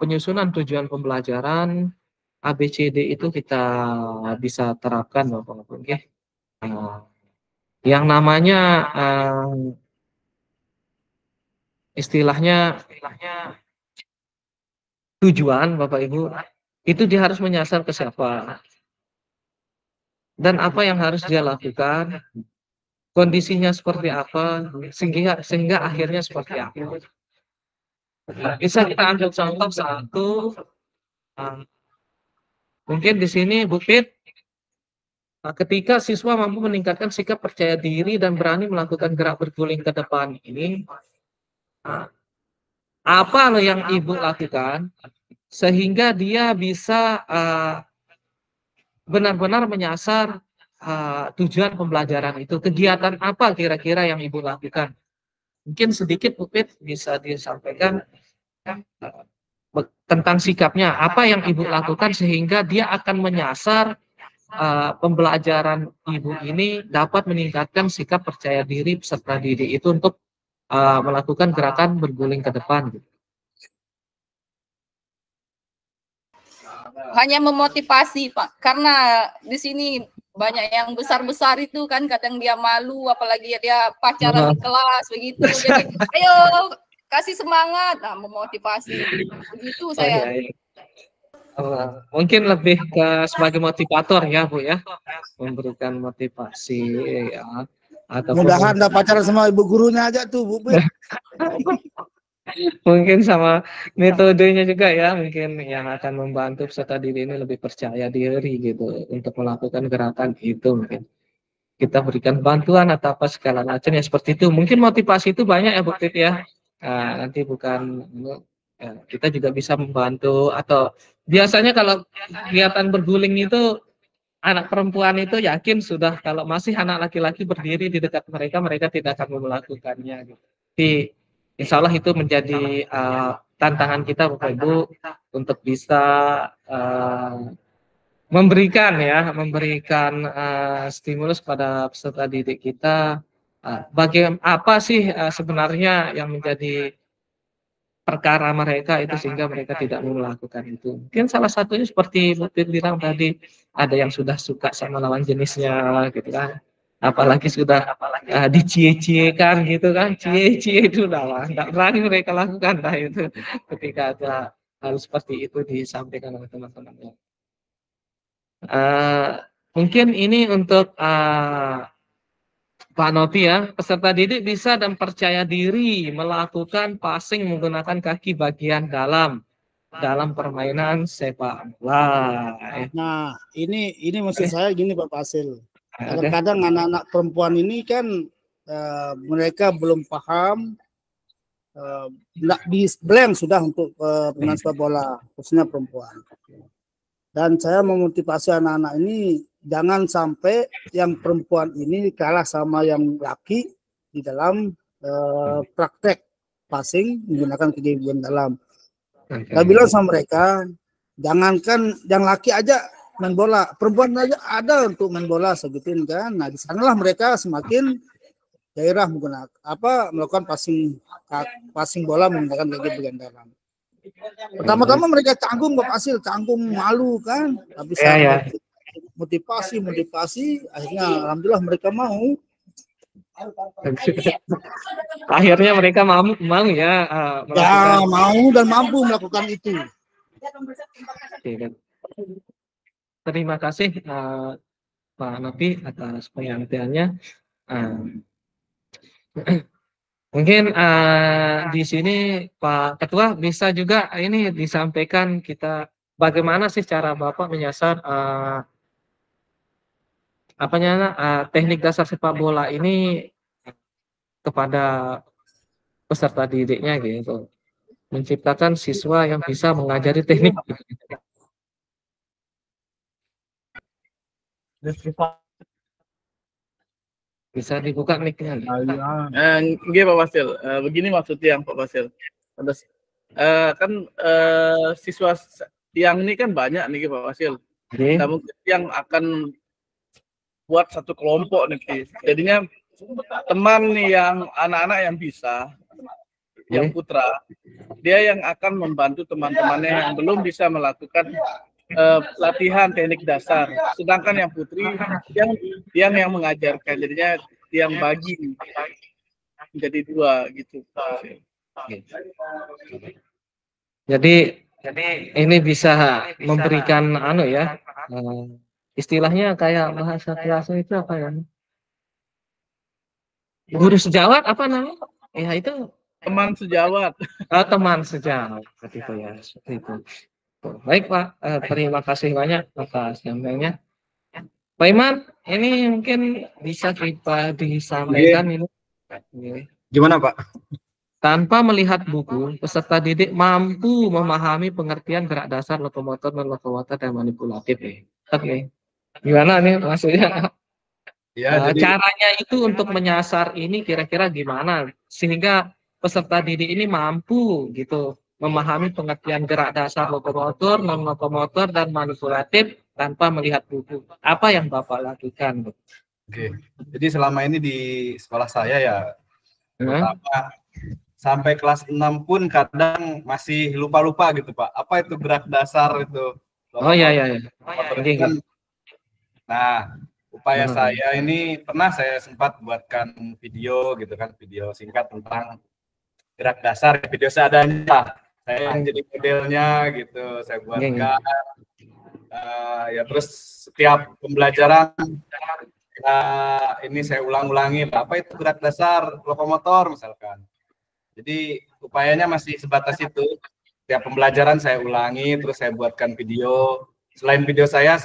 penyusunan tujuan pembelajaran ABCD itu kita bisa terapkan, Bapak Ibu. Okay? Yang namanya istilahnya tujuan, Bapak Ibu, itu dia harus menyasar ke siapa dan apa yang harus dia lakukan, kondisinya seperti apa, sehingga akhirnya seperti apa. Bisa kita ambil contoh satu, mungkin di sini Bu Fit, ketika siswa mampu meningkatkan sikap percaya diri dan berani melakukan gerak berguling ke depan ini, apa loh yang Ibu lakukan sehingga dia bisa benar-benar menyasar tujuan pembelajaran itu. Kegiatan apa kira-kira yang Ibu lakukan? Mungkin sedikit Bu Fit bisa disampaikan tentang sikapnya. Apa yang Ibu lakukan sehingga dia akan menyasar pembelajaran Ibu ini dapat meningkatkan sikap percaya diri peserta didik itu untuk melakukan gerakan berguling ke depan. Hanya memotivasi Pak, karena di sini banyak yang besar-besar itu kan kadang dia malu, apalagi dia pacaran di kelas begitu. Jadi ayo kasih semangat, memotivasi. Begitu saya. Mungkin lebih ke sebagai motivator ya Bu ya, memberikan motivasi ya. Mudahan dapat pacaran sama ibu gurunya aja tuh Bu. Mungkin sama metodenya juga ya, mungkin yang akan membantu peserta didik ini lebih percaya diri gitu untuk melakukan gerakan itu. Mungkin kita berikan bantuan atau apa segala macam ya seperti itu. Mungkin motivasi itu banyak ya Bu Tit ya. Nanti bukan kita juga bisa membantu, atau biasanya kalau kegiatan berguling itu anak perempuan itu yakin sudah, kalau masih anak laki-laki berdiri di dekat mereka, mereka tidak akan melakukannya gitu. Jadi insya Allah itu menjadi tantangan kita Bapak Ibu untuk bisa memberikan stimulus pada peserta didik kita. Bagaimana apa sih sebenarnya yang menjadi perkara mereka itu sehingga mereka tidak mau melakukan itu. Mungkin salah satunya seperti Bu Tit bilang tadi, ada yang sudah suka sama lawan jenisnya gitu kan. Apalagi sudah dicie-ciekan gitu kan, cie-cie itu lah, nggak berani mereka lakukan lah itu ketika ada hal seperti itu disampaikan oleh teman-temannya. Mungkin ini untuk Pak Novi ya, peserta didik bisa dan percaya diri melakukan passing menggunakan kaki bagian dalam permainan sepak bola. Nah, ini maksud saya gini Pak Fasil. Ada. Kadang-kadang anak-anak perempuan ini kan mereka belum paham, nggak di blank sudah untuk permainan sepak bola, khususnya perempuan. Dan saya memotivasi anak-anak ini jangan sampai yang perempuan ini kalah sama yang laki di dalam praktek passing menggunakan kaki bagian dalam. Saya bilang sama mereka, jangankan yang laki aja main bola, perempuan aja ada untuk main bola segituin kan. Nah, di sanalah mereka semakin gairah melakukan passing bola menggunakan kaki bagian dalam. Pertama-tama mereka canggung, Pak Fasil, canggung, malu kan. Tapi saya motivasi, akhirnya alhamdulillah mereka mau. Akhirnya mereka mau ya Ya, mau dan mampu melakukan itu. Terima kasih Pak Novi atas penyampaiannya. Mungkin di sini Pak Ketua bisa juga ini disampaikan kita bagaimana sih cara Bapak menyasar teknik dasar sepak bola ini kepada peserta didiknya gitu, menciptakan siswa yang bisa mengajari teknik. Bisa dibuka mic-nya. Nggih Pak Fasil, begini maksudnya Pak Fasil. Kan siswa yang ini kan banyak nih Pak Fasil. Nah, mungkin yang akan buat satu kelompok nih. Jadinya teman nih yang anak-anak yang bisa, yang putra, dia yang akan membantu teman-temannya yang belum bisa melakukan latihan teknik dasar, sedangkan yang putri yang mengajarkan, jadinya yang bagi menjadi dua gitu. Jadi ini bisa memberikan istilahnya kayak bahasa kelas itu apa ya? Guru sejawat apa namanya? Ya itu teman sejawat. Teman sejawat seperti itu ya, seperti itu. Baik Pak, terima kasih banyak atas sampainya. Pak Iman, ini mungkin bisa kita disampaikan ini. Gimana Pak? Tanpa melihat buku, peserta didik mampu memahami pengertian gerak dasar lokomotor, non-lokomotor, dan manipulatif. Oke. Gimana nih maksudnya? Ya, caranya itu untuk menyasar ini kira-kira gimana? Sehingga peserta didik ini mampu gitu memahami pengertian gerak dasar lokomotor, non-lokomotor, dan manipulatif tanpa melihat buku. Apa yang Bapak lakukan? Oke. Jadi selama ini di sekolah saya ya, terutama sampai kelas 6 pun kadang masih lupa-lupa gitu Pak. Apa itu gerak dasar itu? Oh iya. Nah, upaya saya ini pernah saya sempat buatkan video gitu kan, video singkat tentang gerak dasar, video seadanya. Saya yang jadi modelnya gitu, saya buatkan. Ya terus setiap pembelajaran ini saya ulang-ulangi, apa itu gerak dasar lokomotor misalkan. Jadi upayanya masih sebatas itu. Setiap pembelajaran saya ulangi, terus saya buatkan video. Selain video saya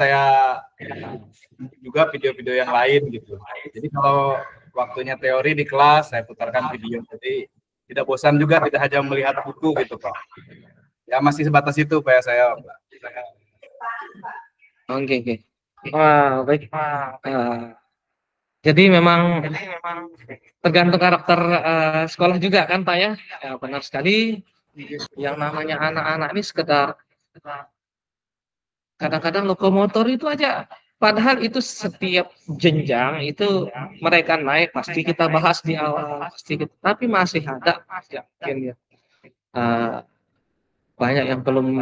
juga video-video yang lain gitu. Jadi kalau waktunya teori di kelas, saya putarkan video. Jadi tidak bosan juga, tidak hanya melihat buku gitu Pak. Ya masih sebatas itu upaya saya. Oke. Wah, baik. Jadi memang tergantung karakter sekolah juga kan Pak ya? Ya benar sekali. Yang namanya anak-anak ini sekedar kadang-kadang lokomotor itu aja. Padahal itu setiap jenjang itu mereka naik, pasti kita bahas di awal, tapi masih ada yakin ya. Banyak yang belum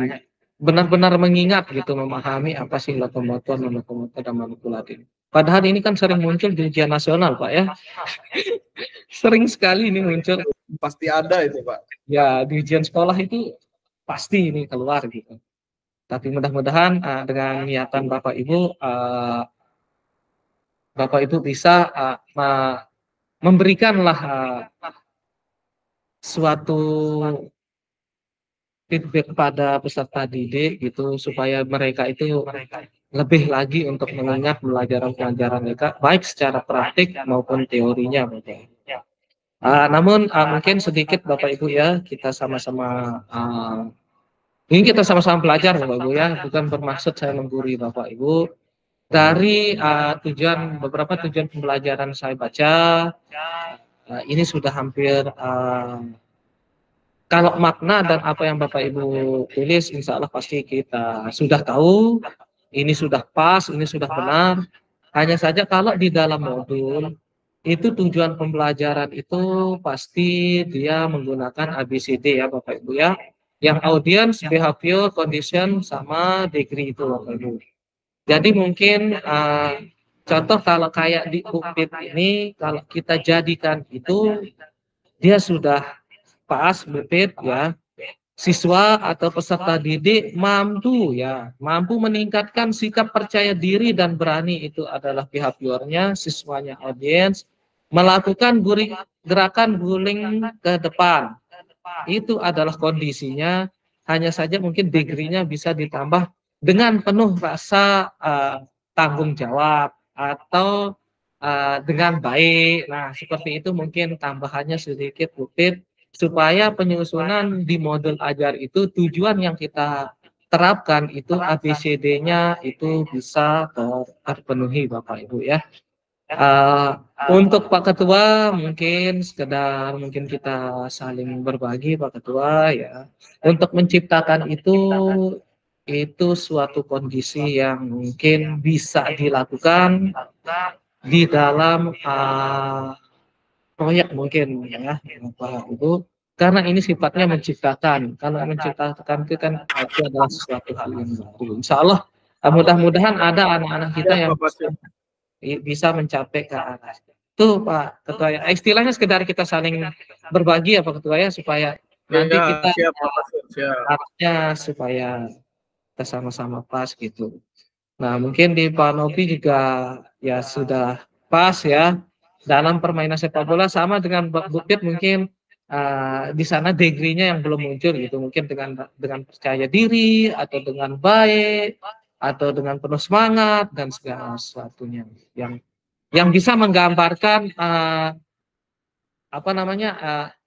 benar-benar mengingat gitu, memahami apa sih lokomotor, non-lokomotor, dan manipulatif. Padahal ini kan sering muncul di ujian nasional Pak ya. Sering sekali ini muncul. Pasti ada itu Pak. Ya di ujian sekolah itu pasti ini keluar gitu. Tapi mudah-mudahan dengan niatan Bapak Ibu Bapak Ibu bisa memberikanlah suatu feedback kepada peserta didik gitu supaya mereka itu lebih lagi untuk mengingat pelajaran-pelajaran mereka baik secara praktik maupun teorinya Bapak. Namun mungkin sedikit Bapak Ibu ya, kita sama-sama ini kita sama-sama belajar Bapak Ibu ya, bukan bermaksud saya menggurui Bapak Ibu. Dari beberapa tujuan pembelajaran saya baca, ini sudah hampir kalau makna dan apa yang Bapak Ibu tulis, insya Allah pasti kita sudah tahu, ini sudah pas, ini sudah benar. Hanya saja kalau di dalam modul, itu tujuan pembelajaran itu pasti dia menggunakan ABCD ya Bapak Ibu ya. Yang audience, behavior, condition, sama degree itu Bapak Ibu. Jadi mungkin contoh kalau kayak di UPIT ini, kalau kita jadikan itu, dia sudah pas BPIT ya, siswa atau peserta didik mampu meningkatkan sikap percaya diri dan berani, itu adalah behaviornya, siswanya audiens, melakukan gerakan guling ke depan, itu adalah kondisinya. Hanya saja mungkin degree-nya bisa ditambah dengan penuh rasa tanggung jawab atau dengan baik. Nah, seperti itu mungkin tambahannya sedikit Bukit, supaya penyusunan di modul ajar itu tujuan yang kita terapkan itu ABCD-nya itu bisa terpenuhi Bapak Ibu ya. Untuk Pak Ketua mungkin sekedar mungkin kita saling berbagi Pak Ketua ya. Untuk menciptakan itu suatu kondisi yang mungkin bisa dilakukan di dalam proyek mungkin ya Bapak Ibu, karena ini sifatnya menciptakan. Kalau menciptakan itu kan itu adalah sesuatu hal yang baru. Insya Allah mudah-mudahan ada anak-anak kita yang bisa mencapai ke arah itu Pak Ketua ya. Istilahnya sekedar kita saling berbagi ya Pak Ketua ya, supaya nanti kita arahnya supaya kita sama-sama pas gitu. Nah mungkin di Pak Novi juga ya sudah pas ya dalam permainan sepak bola, sama dengan Bukit mungkin di sana degree-nya yang belum muncul gitu, mungkin dengan percaya diri atau dengan baik atau dengan penuh semangat dan segala sesuatunya yang bisa menggambarkan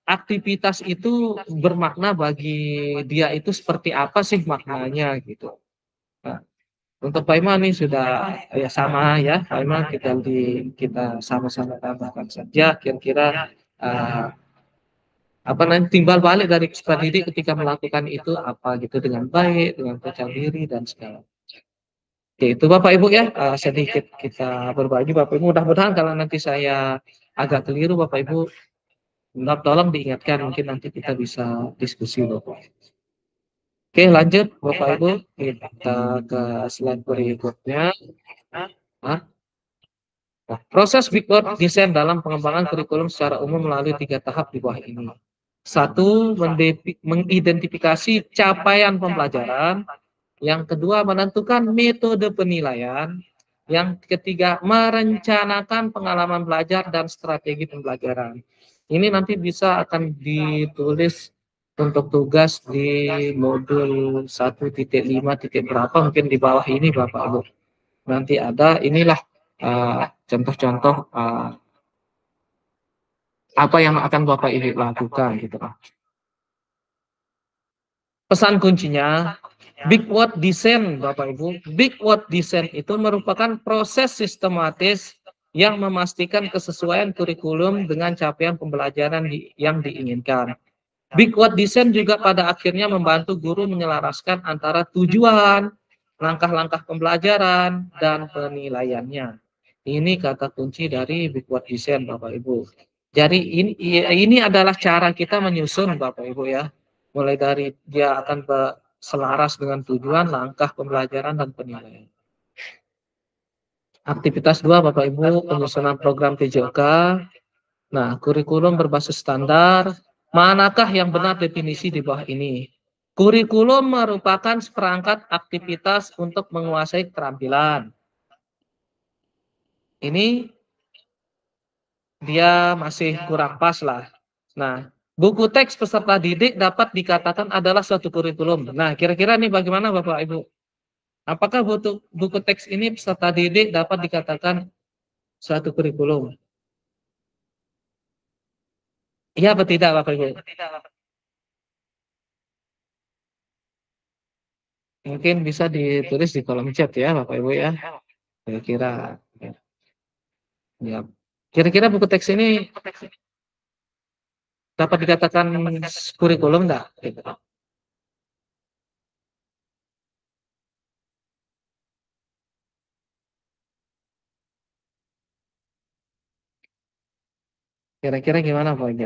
aktivitas itu bermakna bagi dia itu seperti apa sih maknanya gitu. Nah, untuk Pak Iman ini sudah ya sama ya Pak Iman, kita sama-sama tambahkan saja kira-kira timbal balik dari peserta didik ketika melakukan itu apa gitu, dengan baik, dengan percaya diri dan segala. Oke, itu Bapak Ibu ya, sedikit kita berbagi Bapak Ibu. Mudah-mudahan kalau nanti saya agak keliru Bapak Ibu, tolong diingatkan, mungkin nanti kita bisa diskusi Bapak. Oke, lanjut Bapak Ibu, kita ke slide berikutnya. Proses Bigboard desain dalam pengembangan kurikulum secara umum melalui 3 tahap di bawah ini. 1. Mengidentifikasi capaian pembelajaran. Yang kedua, menentukan metode penilaian. Yang ketiga, merencanakan pengalaman belajar dan strategi pembelajaran. Ini nanti bisa akan ditulis untuk tugas di modul 1.5 berapa, mungkin di bawah ini Bapak Ibu. Nanti ada, inilah contoh-contoh apa yang akan Bapak Ibu lakukan gitu. Pesan kuncinya, Bigboard design Bapak Ibu. Bigboard design itu merupakan proses sistematis yang memastikan kesesuaian kurikulum dengan capaian pembelajaran yang diinginkan. Bigboard design juga pada akhirnya membantu guru menyelaraskan antara tujuan, langkah-langkah pembelajaran, dan penilaiannya. Ini kata kunci dari Bigboard design Bapak Ibu. Jadi ini adalah cara kita menyusun Bapak Ibu ya. Mulai dari dia akan selaras dengan tujuan, langkah pembelajaran, dan penilaian. Aktivitas 2 Bapak Ibu, penyusunan program PJOK. Nah, kurikulum berbasis standar. Manakah yang benar definisi di bawah ini? Kurikulum merupakan seperangkat aktivitas untuk menguasai keterampilan. ini dia masih kurang pas lah. Nah, buku teks peserta didik dapat dikatakan adalah suatu kurikulum. Nah, kira-kira nih bagaimana Bapak Ibu? Apakah buku teks ini peserta didik dapat dikatakan suatu kurikulum? Iya atau tidak Bapak Ibu? Mungkin bisa ditulis di kolom chat ya Bapak Ibu ya. Kira-kira. Ya. Kira-kira buku teks ini dapat dikatakan kurikulum enggak? Gitu. Kira-kira gimana Pak?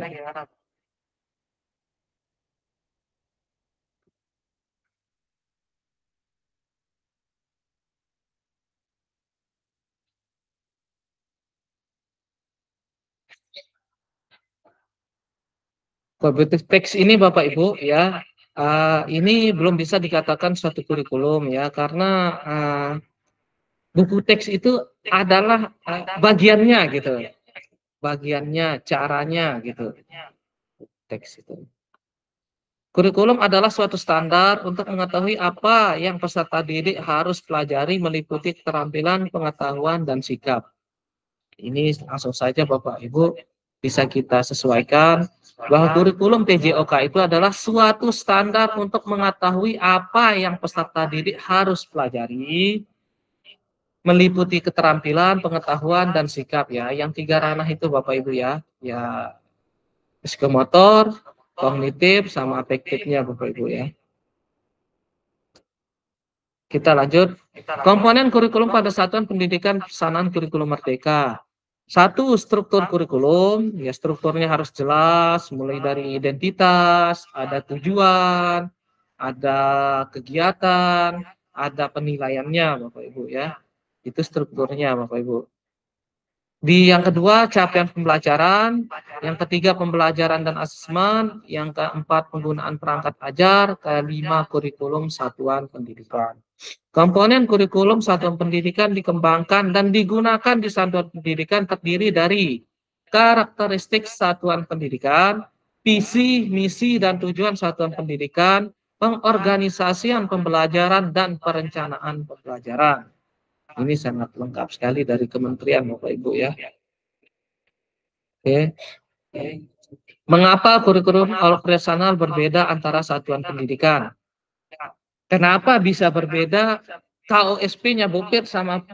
Buku teks ini Bapak Ibu ya, ini belum bisa dikatakan suatu kurikulum ya, karena buku teks itu adalah bagiannya gitu, bagiannya, caranya gitu, teks itu. Kurikulum adalah suatu standar untuk mengetahui apa yang peserta didik harus pelajari meliputi keterampilan, pengetahuan, dan sikap. Ini langsung saja Bapak Ibu bisa kita sesuaikan bahwa kurikulum PJOK itu adalah suatu standar untuk mengetahui apa yang peserta didik harus pelajari, meliputi keterampilan, pengetahuan, dan sikap ya. Yang 3 ranah itu Bapak Ibu ya, psikomotor, kognitif, sama afektifnya Bapak Ibu ya. Kita lanjut. Komponen kurikulum pada satuan pendidikan pelaksanaan kurikulum merdeka. 1. Struktur kurikulum, ya strukturnya harus jelas, mulai dari identitas, ada tujuan, ada kegiatan, ada penilaiannya Bapak Ibu ya. Itu strukturnya Bapak Ibu. Yang kedua, capaian pembelajaran. Yang ketiga, pembelajaran dan asesmen. Yang keempat, penggunaan perangkat ajar. Kelima, kurikulum satuan pendidikan. Komponen kurikulum satuan pendidikan dikembangkan dan digunakan di satuan pendidikan terdiri dari karakteristik satuan pendidikan, visi, misi, dan tujuan satuan pendidikan, pengorganisasian pembelajaran, dan perencanaan pembelajaran. Ini sangat lengkap sekali dari kementerian Bapak Ibu ya. Oke. Mengapa kurikulum operasional berbeda antara satuan pendidikan? Kenapa bisa berbeda? KOSP-nya Bukit sama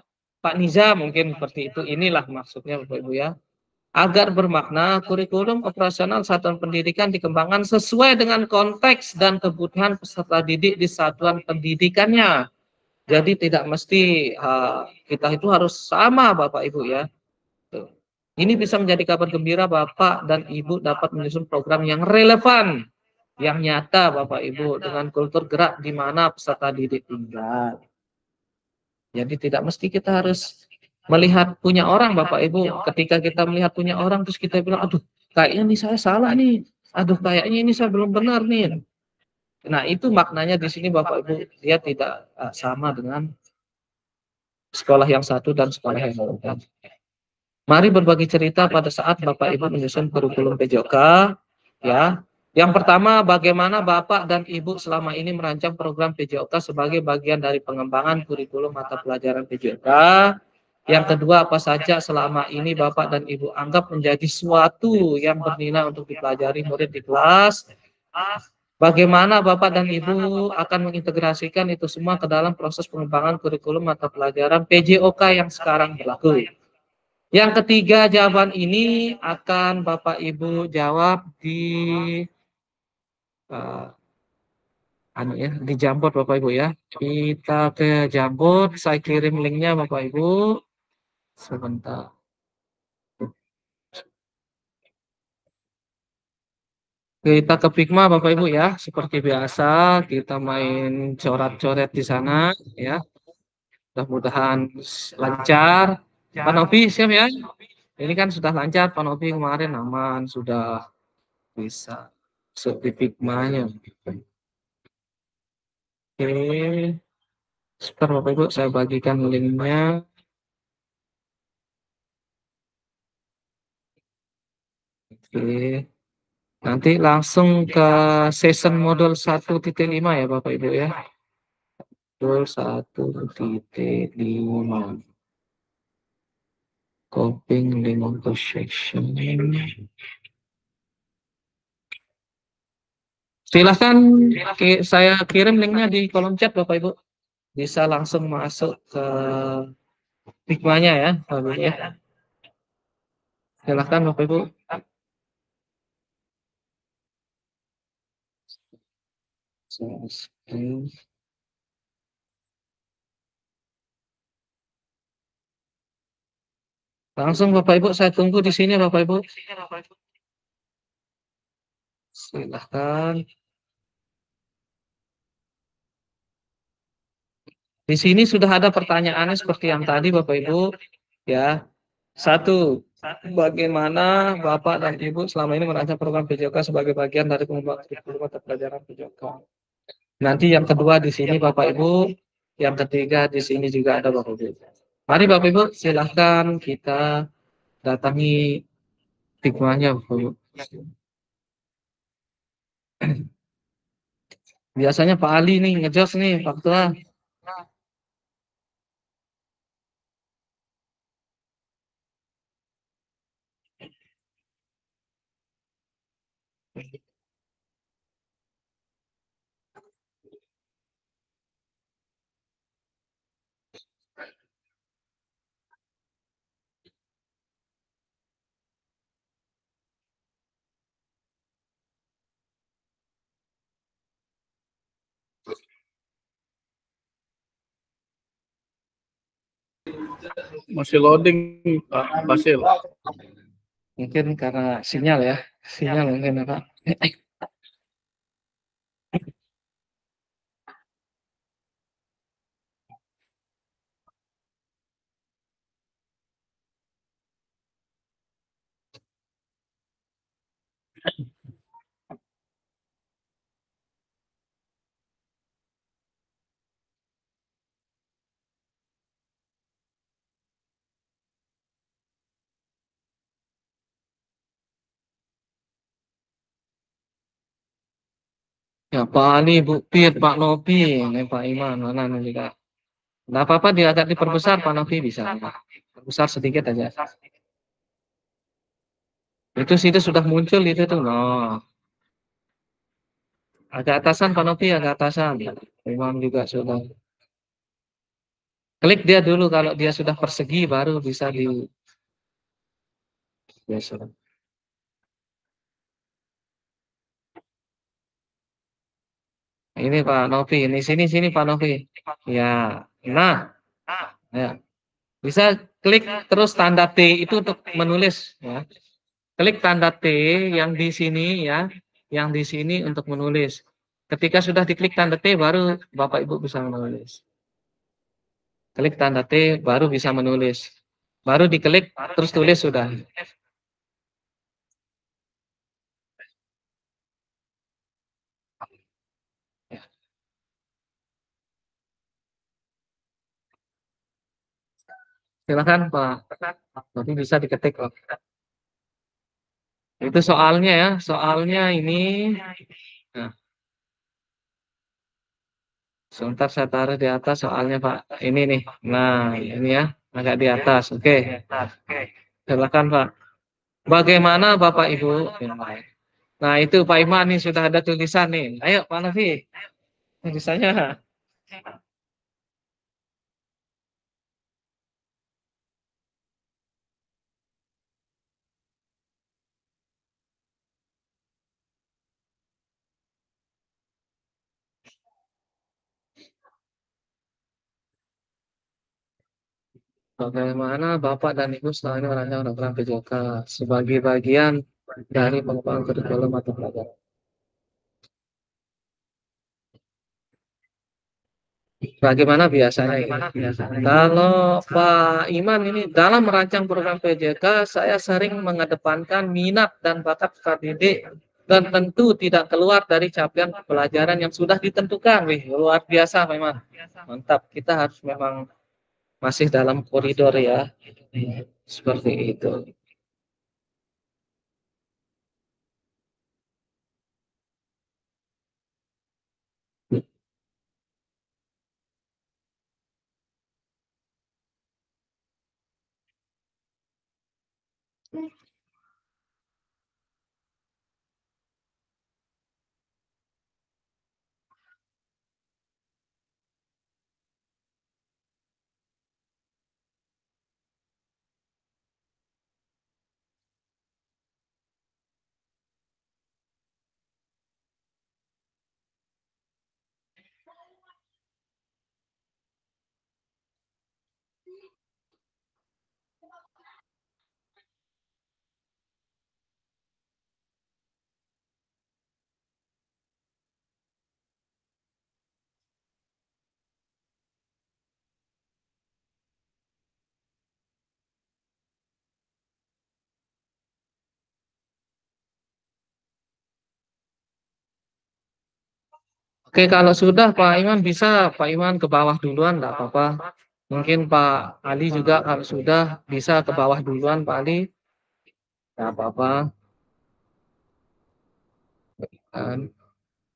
Pak Niza mungkin seperti itu. Inilah maksudnya Bapak Ibu ya. Agar bermakna, kurikulum operasional satuan pendidikan dikembangkan sesuai dengan konteks dan kebutuhan peserta didik di satuan pendidikannya. Jadi tidak mesti kita itu harus sama Bapak Ibu ya. Ini bisa menjadi kabar gembira Bapak dan Ibu dapat menyusun program yang relevan, yang nyata Bapak Ibu, dengan kultur gerak di mana peserta didik tinggal. Jadi tidak mesti kita harus melihat punya orang Bapak Ibu. Ketika kita melihat punya orang terus kita bilang, aduh kayaknya ini saya salah nih, aduh kayaknya ini saya belum benar nih. Nah itu maknanya di sini Bapak Ibu, dia tidak sama dengan sekolah yang satu dan sekolah yang lain. Mari berbagi cerita pada saat Bapak Ibu menyusun kurikulum PJOK ya. Yang pertama, bagaimana Bapak dan Ibu selama ini merancang program PJOK sebagai bagian dari pengembangan kurikulum mata pelajaran PJOK. Yang kedua, apa saja selama ini Bapak dan Ibu anggap menjadi suatu yang bernilai untuk dipelajari murid di kelas. Bagaimana Bapak dan Ibu akan mengintegrasikan itu semua ke dalam proses pengembangan kurikulum mata pelajaran PJOK yang sekarang berlaku. Yang ketiga, jawaban ini akan Bapak Ibu jawab di di Jamboard Bapak Ibu ya. Kita ke Jamboard, saya kirim linknya Bapak Ibu. Sebentar. Kita ke Figma Bapak Ibu ya. Seperti biasa kita main coret-coret di sana ya. Mudah-mudahan lancar. Pak Novi siap ya. Ini kan sudah lancar Pak Novi kemarin aman, sudah bisa masuk di Figma-nya. Oke. Sebentar Bapak Ibu saya bagikan linknya. Oke. Nanti langsung ke season modul 1.5 ya Bapak Ibu ya. Modul 1.5. Copying link untuk section. Silahkan saya kirim linknya di kolom chat Bapak Ibu. Bisa langsung masuk ke Figma-nya ya, Bapak Ibu ya. Silahkan Bapak Ibu. Langsung Bapak Ibu, saya tunggu di sini Bapak Ibu. Silahkan. Di sini sudah ada pertanyaannya seperti yang tadi Bapak Ibu. Ya, satu, bagaimana Bapak dan Ibu selama ini merancang program PJOK sebagai bagian dari pengembangan kurikulum atau pelajaran PJOK? Nanti yang kedua di sini Bapak Ibu, yang ketiga di sini juga ada Bapak Ibu. Mari Bapak Ibu, silahkan kita datangi Figma-nya Bapak Ibu. Biasanya Pak Ali nih ngejos nih Pak Ketua. Masih loading Pak Basil. Mungkin karena sinyal ya, sinyal mungkin ya, Pak. Ya Pak Ali, Bu Pit, Pak Nopi, ini Pak Iman, mana nih Kak? Nggak apa-apa dia agak diperbesar Pak Nopi bisa, Pak. Perbesar sedikit aja. Itu situ sudah muncul itu tuh, no. Agak atasan Pak Nopi, agak atasan. Imam juga sudah. Klik dia dulu kalau dia sudah persegi baru bisa di. Ya, sudah. Ini Pak Novi, ini sini Pak Novi. Ya, nah, ya. Bisa klik terus tanda T itu untuk menulis ya. Klik tanda T yang di sini ya, yang di sini untuk menulis. Ketika sudah diklik tanda T baru Bapak Ibu bisa menulis. Klik tanda T baru bisa menulis. Baru diklik terus tulis sudah. Ya. Silakan Pak. Nanti bisa diketik kok. Itu soalnya ya, soalnya ini. Nah, sebentar saya taruh di atas soalnya Pak. Ini nih. Nah, ini ya, agak di atas. Oke. Silakan Pak. Bagaimana Bapak Ibu? Nah, itu Pak Iman nih sudah ada tulisan nih. Ayo Pak Nafi. Tulisannya. Bagaimana Bapak dan Ibu selama ini merancang program PJK sebagai bagian dari pengembangan kurikulum atau pelajaran? Bagaimana biasanya ini? Kalau Pak Iman ini dalam merancang program PJK, saya sering mengedepankan minat dan bakat peserta didik dan tentu tidak keluar dari capaian pelajaran yang sudah ditentukan. Wih, luar biasa Pak Iman. Mantap, kita harus memang masih dalam koridor ya. Seperti itu. Oke, kalau sudah Pak Iman bisa Pak Iman ke bawah duluan, enggak apa-apa. Mungkin Pak Ali juga kalau sudah bisa ke bawah duluan Pak Ali, enggak apa-apa. Kan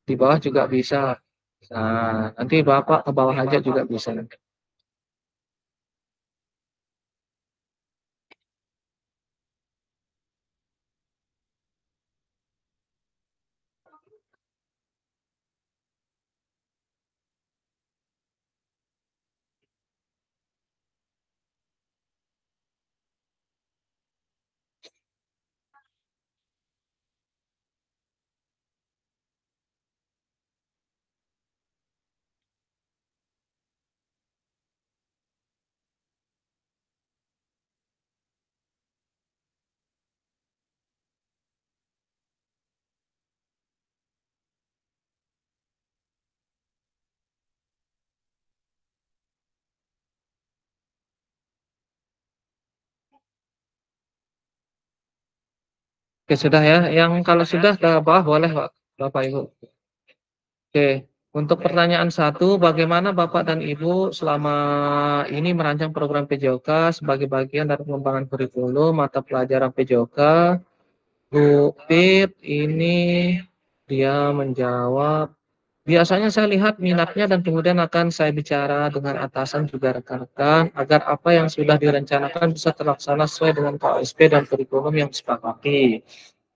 di bawah juga bisa. Nah, nanti Bapak ke bawah aja juga bisa. Oke, sudah ya. Yang kalau sudah ke bawah boleh Pak, Bapak Ibu. Oke, untuk pertanyaan satu, bagaimana Bapak dan Ibu selama ini merancang program PJOK sebagai bagian dari pengembangan kurikulum mata pelajaran PJOK? Bu Pit ini dia menjawab, biasanya saya lihat minatnya dan kemudian akan saya bicara dengan atasan juga rekan-rekan agar apa yang sudah direncanakan bisa terlaksana sesuai dengan KOSP dan kurikulum yang disepakati.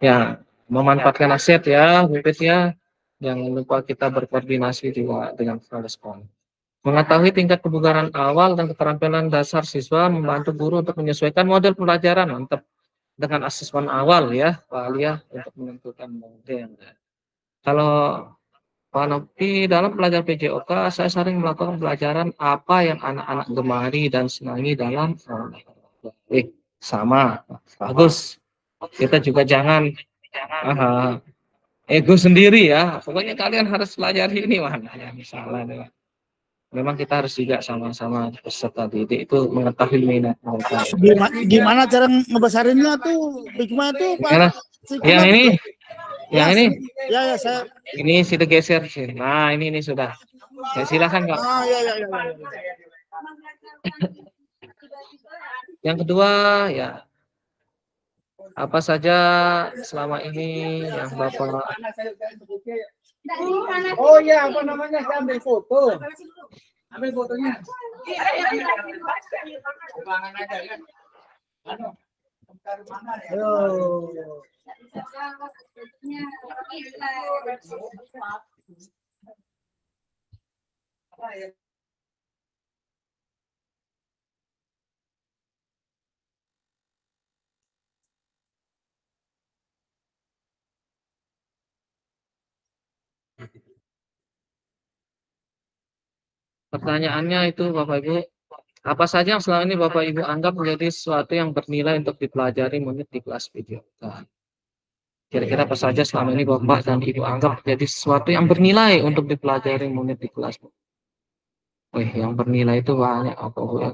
Ya, memanfaatkan aset ya, Bu Pit ya. Jangan lupa kita berkoordinasi juga dengan kepala sekolah. Mengetahui tingkat kebugaran awal dan keterampilan dasar siswa membantu guru untuk menyesuaikan model pelajaran. Mantap. Dengan asesmen awal ya, Pak Alia, untuk menentukan model. Kalau Pak Nopi dalam pelajaran PJOK, saya sering melakukan pelajaran apa yang anak-anak gemari dan senangi dalam sama, bagus. Kita juga jangan ego sendiri ya. Pokoknya kalian harus pelajari ini, wah, ya, misalnya. Memang kita harus juga sama-sama peserta didik itu mengetahui minat mereka. Gimana cara ngebesarinnya tuh? Gimana tuh Pak? Gimana? Yang ini, Ya, yang ini. ya saya. Ini sudah geser sih. Nah, ini sudah. Ya, silakan Kak. Ya. Yang kedua ya, apa saja selama ini yang Bapak Oh iya, apa namanya? Saya ambil foto. Ambil fotonya. Ayo. pertanyaannya itu Bapak Ibu, apa saja yang selama ini Bapak Ibu anggap menjadi sesuatu yang bernilai untuk dipelajari menit di kelas video? Nah, kira-kira apa saja selama ini Bapak dan Ibu anggap menjadi sesuatu yang bernilai untuk dipelajari menit di kelas? Wih, yang bernilai itu banyak apa Bu ya?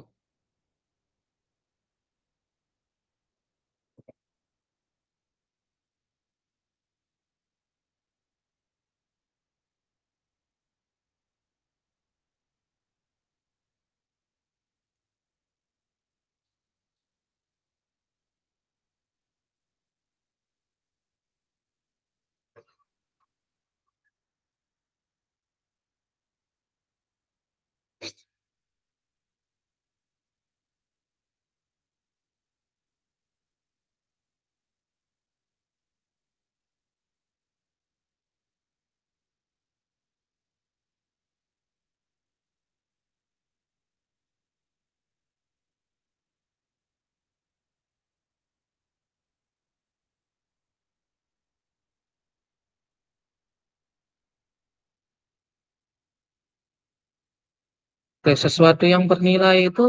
sesuatu yang bernilai itu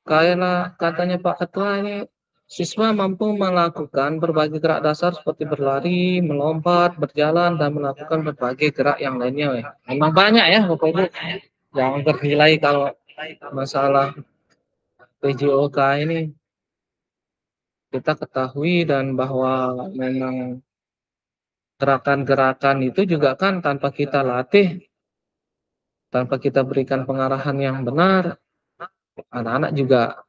kayak katanya Pak Ketua ini, siswa mampu melakukan berbagai gerak dasar seperti berlari, melompat, berjalan, dan melakukan berbagai gerak yang lainnya. Memang banyak ya Bapak Ibu yang bernilai kalau masalah PJOK ini kita ketahui, dan bahwa memang gerakan-gerakan itu juga kan tanpa kita latih, tanpa kita berikan pengarahan yang benar, anak-anak juga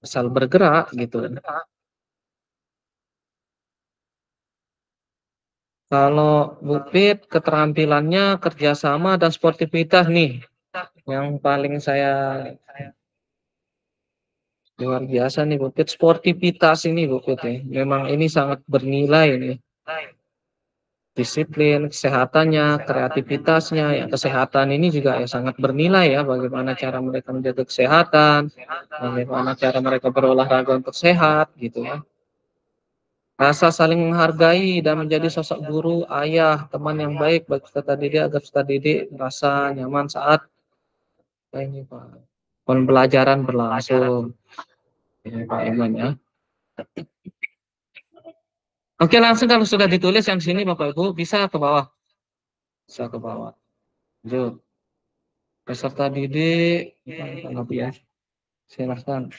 asal bergerak gitu. Kalau Bupit keterampilannya kerjasama dan sportivitas nih yang paling saya luar biasa nih Bupit, sportivitas ini Bupit ya. Memang ini sangat bernilai nih. Disiplin, kesehatannya, kreativitasnya, ya kesehatan ini juga ya sangat bernilai ya, bagaimana cara mereka menjaga kesehatan, bagaimana cara mereka berolahraga untuk sehat gitu ya. Rasa saling menghargai dan menjadi sosok guru, ayah, teman yang baik bagi peserta didik agar peserta didik merasa nyaman saat ini Pak, pembelajaran berlangsung. Ya, Pak Iman ya. Oke, langsung kalau sudah ditulis yang sini Bapak Ibu bisa ke bawah. Bisa ke bawah. Lanjut. Peserta didik, ya. Silahkan.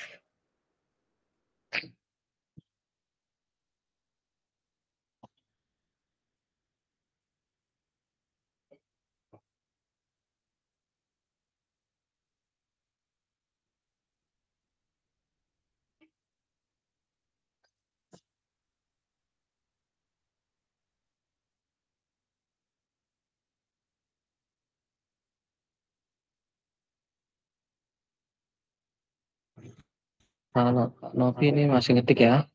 Kalau Pak Novi ini masih ngetik ya.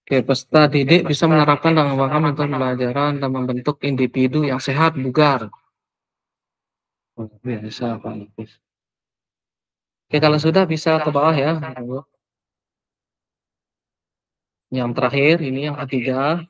Oke, peserta didik bisa menerapkan langkah-langkah metode pembelajaran dan membentuk individu yang sehat, bugar. Oh, bisa Pak Nofis. Oke, kalau sudah bisa ke bawah ya. Yang terakhir ini yang ketiga.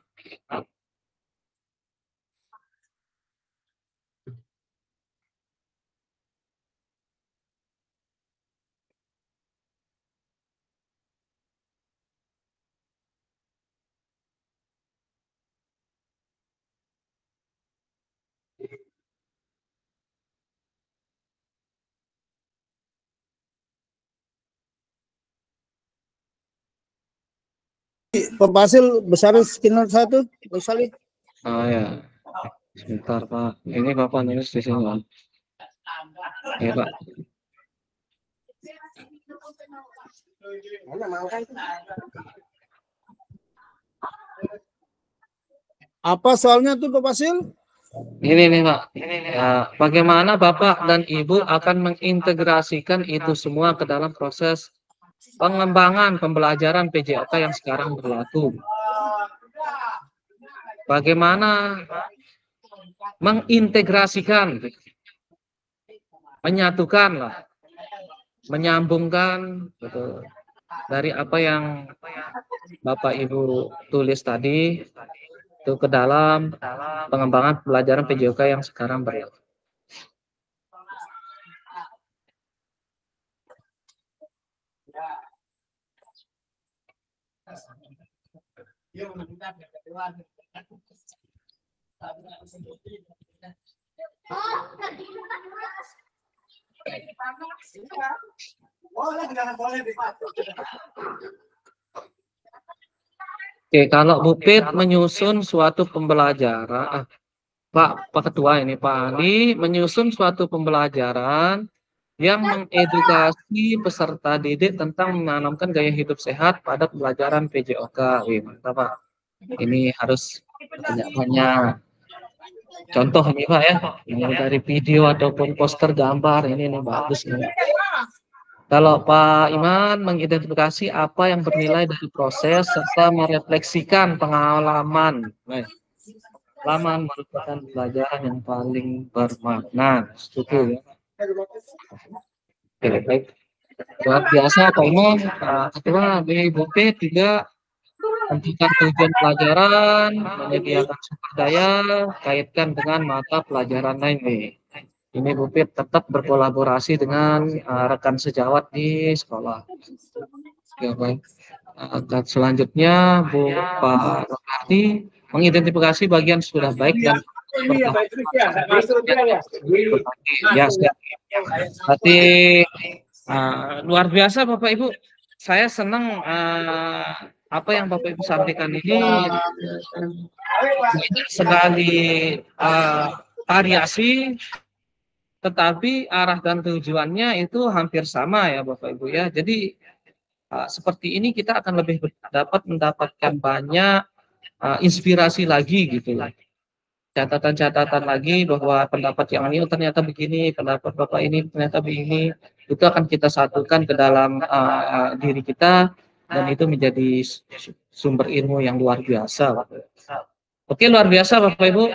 Pak Basil besarin skinner satu, Pak Salih. Oh ya, sebentar Pak. Ini Bapak nulis di sini Pak. Ya Pak. Apa soalnya tuh Pak Basil? Ini nih Pak. Ya, bagaimana Bapak dan Ibu akan mengintegrasikan itu semua ke dalam proses pengembangan pembelajaran PJOK yang sekarang berlaku? Bagaimana mengintegrasikan, menyatukan lah, menyambungkan gitu, dari apa yang Bapak Ibu tulis tadi itu ke dalam pengembangan pelajaran PJOK yang sekarang berlaku. Oke, kalau Bupit menyusun suatu pembelajaran, Pak Ketua ini Pak Ali menyusun suatu pembelajaran yang mengedukasi peserta didik tentang menanamkan gaya hidup sehat pada pembelajaran PJOK. Wih, mantap Pak. Ini harus banyak-banyak. contoh nih Pak ya, ini dari video ataupun poster gambar ini nih bagus nih. Kalau Pak Iman mengidentifikasi apa yang bernilai dari proses serta merefleksikan pengalaman. Nah, pengalaman merupakan pelajaran yang paling bermakna. Setuju ya. Oke, baik. Luar biasa Pak Iman. Ketua BBP juga tentukan tujuan pelajaran, menyediakan sumber daya, kaitkan dengan mata pelajaran lain nih. Ini Bu Pit tetap berkolaborasi dengan rekan sejawat di sekolah. Ya, baik. Dan selanjutnya Pak Rohani mengidentifikasi bagian sudah baik dan ya, berarti luar biasa Bapak Ibu. Saya senang apa yang Bapak Ibu sampaikan ini banyak sekali variasi, tetapi arah dan tujuannya itu hampir sama ya Bapak Ibu ya. Jadi seperti ini kita akan lebih dapat mendapatkan banyak inspirasi lagi gitu. Catatan-catatan lagi bahwa pendapat yang ini ternyata begini, pendapat Bapak ini ternyata begini, itu akan kita satukan ke dalam diri kita dan itu menjadi sumber ilmu yang luar biasa. Oke, luar biasa Bapak Ibu.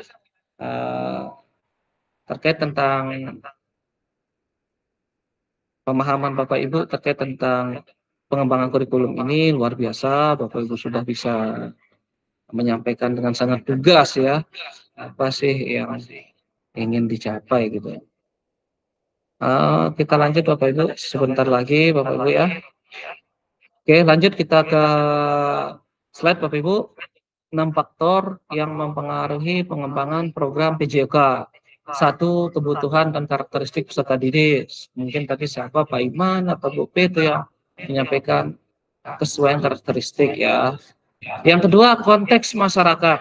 Terkait tentang pemahaman Bapak Ibu terkait tentang pengembangan kurikulum ini luar biasa. Bapak Ibu sudah bisa menyampaikan dengan sangat tegas ya apa sih yang ingin dicapai gitu. Kita lanjut Bapak Ibu sebentar lagi Bapak Ibu ya. Oke, lanjut kita ke slide Bapak Ibu. 6 faktor yang mempengaruhi pengembangan program PJOK. 1, kebutuhan dan karakteristik peserta didik. Mungkin tadi siapa Pak Iman atau Bu P itu yang menyampaikan kesesuaian karakteristik ya. Yang kedua, konteks masyarakat.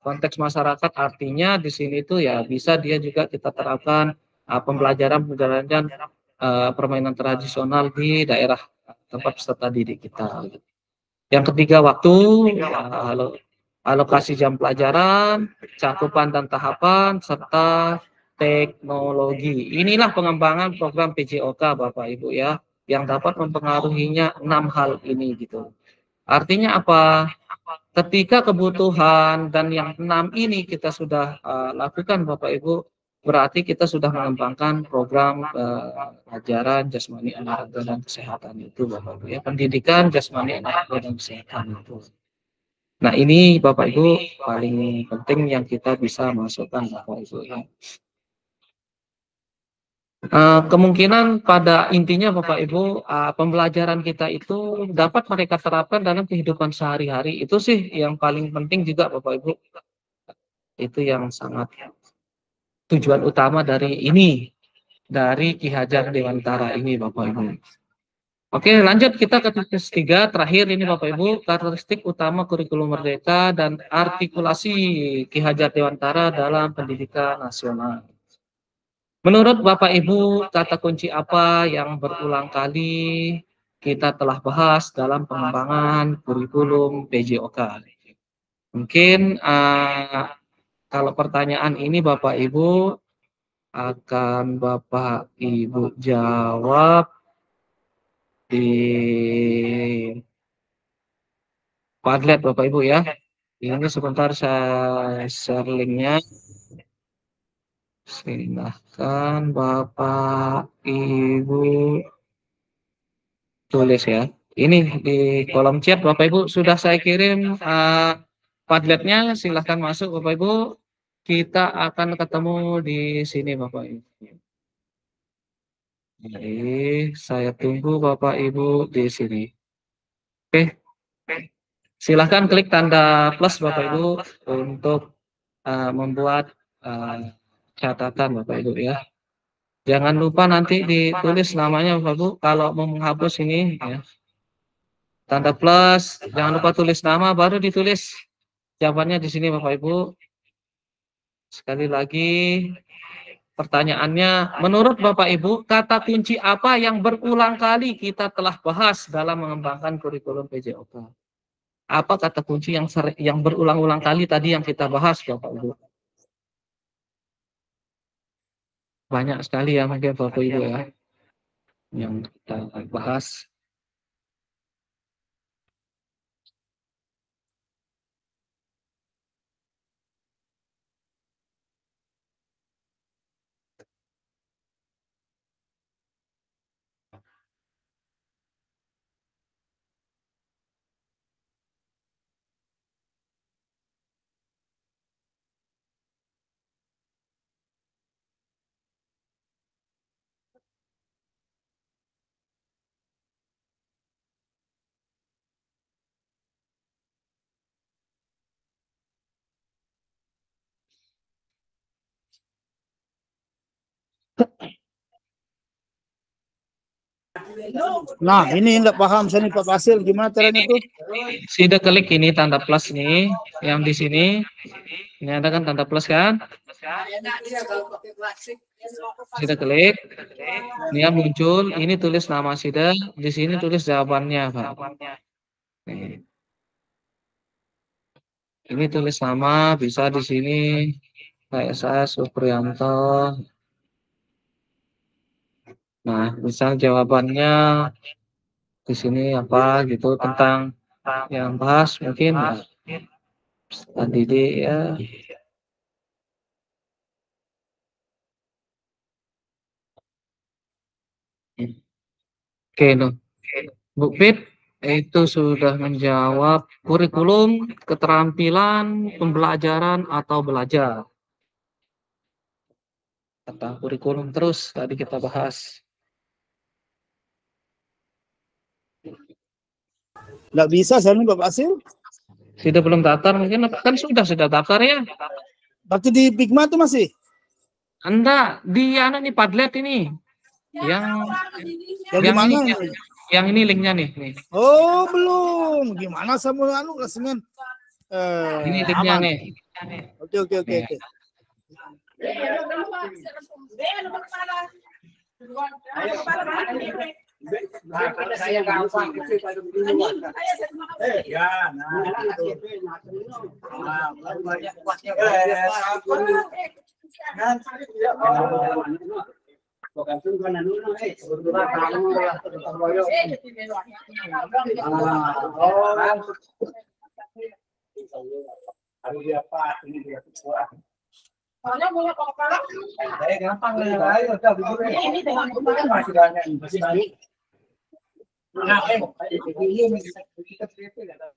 Konteks masyarakat artinya di sini itu ya bisa dia juga kita terapkan pembelajaran permainan tradisional di daerah tempat peserta didik kita. Yang ketiga, waktu, alokasi jam pelajaran, cakupan dan tahapan, serta teknologi. Inilah pengembangan program PJOK Bapak Ibu ya, yang dapat mempengaruhinya 6 hal ini gitu. Artinya apa? Ketika kebutuhan dan yang 6 ini kita sudah lakukan Bapak Ibu, berarti kita sudah mengembangkan program ajaran jasmani olahraga dan kesehatan itu Bapak Ibu ya, pendidikan jasmani olahraga dan kesehatan itu. Nah ini Bapak Ibu paling penting yang kita bisa masukkan Bapak Ibu ya. Kemungkinan pada intinya Bapak Ibu pembelajaran kita itu dapat mereka terapkan dalam kehidupan sehari-hari, itu sih yang paling penting juga Bapak Ibu. Itu yang sangat tujuan utama dari ini, dari Ki Hajar Dewantara ini Bapak Ibu. Oke, lanjut kita ke titik 3 terakhir ini Bapak Ibu, karakteristik utama kurikulum merdeka dan artikulasi Ki Hajar Dewantara dalam pendidikan nasional. Menurut Bapak Ibu, kata kunci apa yang berulang kali kita telah bahas dalam pengembangan kurikulum PJOK? Mungkin kalau pertanyaan ini Bapak Ibu akan Bapak Ibu jawab di Padlet Bapak Ibu ya. Ini sebentar saya share linknya. Silahkan Bapak Ibu tulis ya. Ini di kolom chat Bapak Ibu sudah saya kirim Padletnya. Silahkan masuk Bapak Ibu. Kita akan ketemu di sini Bapak Ibu. Jadi saya tunggu Bapak Ibu di sini. Oke. Silahkan klik tanda plus Bapak Ibu untuk membuat catatan Bapak Ibu ya. Jangan lupa nanti ditulis namanya Bapak Ibu. Kalau mau menghapus ini ya, tanda plus, jangan lupa tulis nama baru ditulis jawabannya di sini Bapak Ibu. Sekali lagi pertanyaannya, menurut Bapak Ibu kata kunci apa yang berulang kali kita telah bahas dalam mengembangkan kurikulum PJOK? apa kata kunci yang berulang-ulang kali tadi yang kita bahas, Bapak Ibu. Banyak sekali ya mungkin Bapak Ibu ya yang kita bahas. Nah, ini enggak paham saya nih Pak Fasil, gimana caranya tuh? Sudah klik ini tanda plus nih, yang di sini. Ini ada kan tanda plus kan? Sudah klik. Ini yang muncul, ini tulis nama Sida, di sini tulis jawabannya, Pak. Nih. Ini tulis nama, bisa di sini kayak saya Supriyanto. Nah, misal jawabannya di sini apa gitu tentang yang bahas mungkin tadi ya. Oke, no. Bu Fit itu sudah menjawab kurikulum, keterampilan, pembelajaran atau belajar. Tentang kurikulum terus tadi kita bahas. Enggak bisa saya nih Pak Fasil. Sudah belum daftar mungkin kan sudah daftar ya. Berarti di Pigma tuh masih? Anda di nih Padlet ini. Yang Gimana? Yang ini linknya nih. Oh, belum. Gimana sama klasemen? Ini linknya nih. Oke.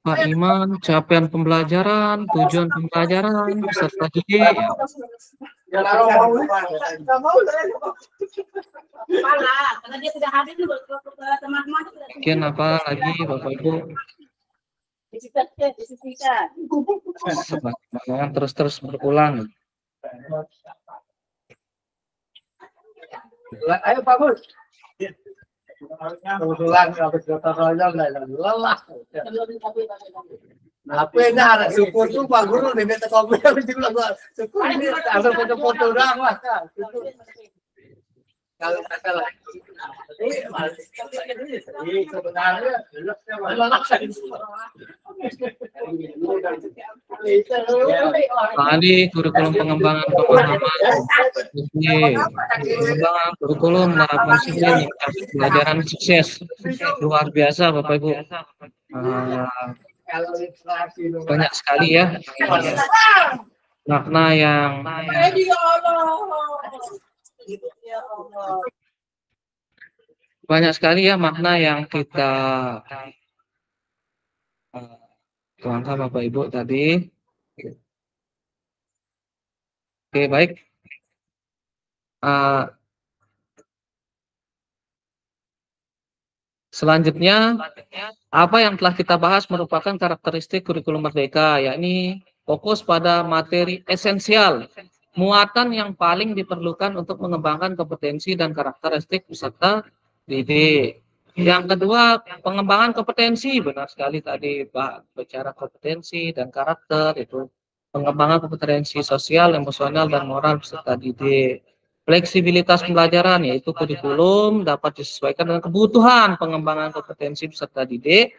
Pak Iman, capaian pembelajaran, tujuan pembelajaran, peserta didik. Mungkin apa lagi Bapak Ibu? Terus berulang. Ayo Pak Bus. Kebetulan habis lelah. Apa dah syukur tuh Pak Guru di beta kopi habis juga syukur ini ada foto-foto doang lah. Kalau kata lah. Sebenarnya tadi kurikulum pengembangan pemahaman, pengembangan kurikulum menerapkan sistem pelajaran sukses luar biasa Bapak Ibu. Banyak sekali ya makna yang kita tuangkan Bapak Ibu tadi. Oke, baik. Selanjutnya, apa yang telah kita bahas merupakan karakteristik kurikulum merdeka, yakni fokus pada materi esensial, muatan yang paling diperlukan untuk mengembangkan kompetensi dan karakteristik peserta didik. Yang kedua, pengembangan kompetensi, benar sekali tadi Pak bicara kompetensi dan karakter itu. Pengembangan kompetensi sosial, emosional, dan moral peserta didik. Fleksibilitas pembelajaran, yaitu kurikulum dapat disesuaikan dengan kebutuhan pengembangan kompetensi peserta didik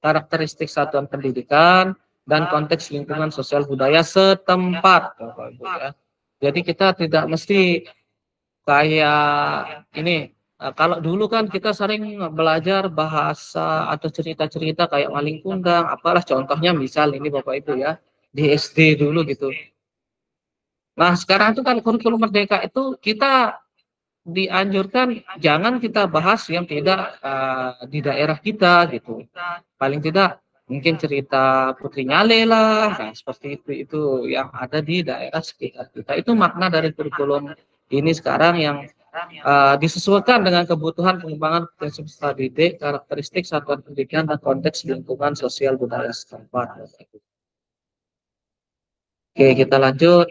karakteristik satuan pendidikan, dan konteks lingkungan sosial budaya setempat, Bapak Ibu ya. Jadi kita tidak mesti kayak ini. Kalau dulu kan kita sering belajar bahasa atau cerita-cerita kayak maling kundang, apalah contohnya misal ini Bapak Ibu ya, di SD dulu gitu. Nah sekarang itu kan kurikulum merdeka itu kita dianjurkan jangan kita bahas yang tidak di daerah kita gitu. Paling tidak mungkin cerita Putri Nyale lah, nah, seperti itu yang ada di daerah sekitar kita. Itu makna dari kurikulum ini sekarang yang disesuaikan dengan kebutuhan pengembangan prinsip studi, karakteristik satuan pendidikan dan konteks lingkungan sosial budaya setempat. Oke, kita lanjut.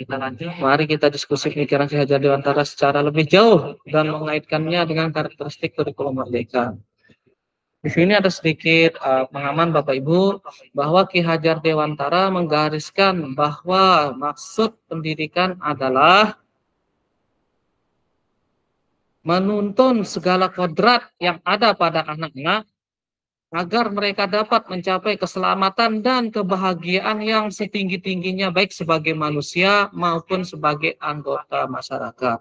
Mari kita diskusi pemikiran Ki Hajar Dewantara secara lebih jauh dan mengaitkannya dengan karakteristik kurikulum merdeka. Di sini ada sedikit pengaman Bapak Ibu bahwa Ki Hajar Dewantara menggariskan bahwa maksud pendidikan adalah menuntun segala kodrat yang ada pada anak-anak agar mereka dapat mencapai keselamatan dan kebahagiaan yang setinggi-tingginya baik sebagai manusia maupun sebagai anggota masyarakat.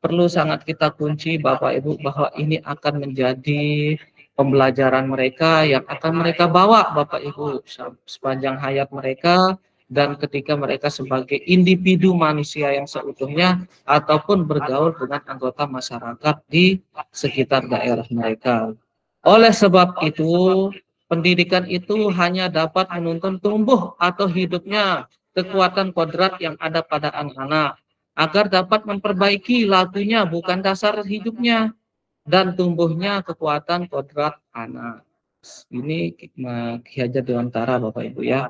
Perlu sangat kita kunci Bapak Ibu bahwa ini akan menjadi pembelajaran mereka yang akan mereka bawa Bapak Ibu sepanjang hayat mereka dan ketika mereka sebagai individu manusia yang seutuhnya ataupun bergaul dengan anggota masyarakat di sekitar daerah mereka. Oleh sebab itu, pendidikan itu hanya dapat menuntun tumbuh atau hidupnya kekuatan kodrat yang ada pada anak-anak, agar dapat memperbaiki lakunya bukan dasar hidupnya, dan tumbuhnya kekuatan kodrat anak. Ini Ki Hajar Dewantara Bapak Ibu ya.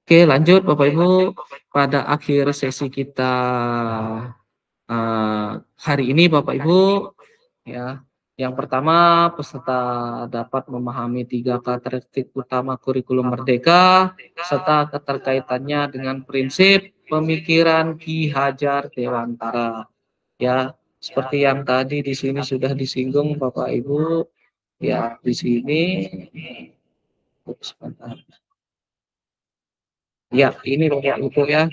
Oke lanjut Bapak Ibu, pada akhir sesi kita hari ini Bapak Ibu ya. Yang pertama, peserta dapat memahami 3 karakteristik utama kurikulum merdeka serta keterkaitannya dengan prinsip pemikiran Ki Hajar Dewantara. Ya, seperti yang tadi di sini sudah disinggung Bapak Ibu, ya di sini sebentar. Ya, ini Bapak Ibu ya.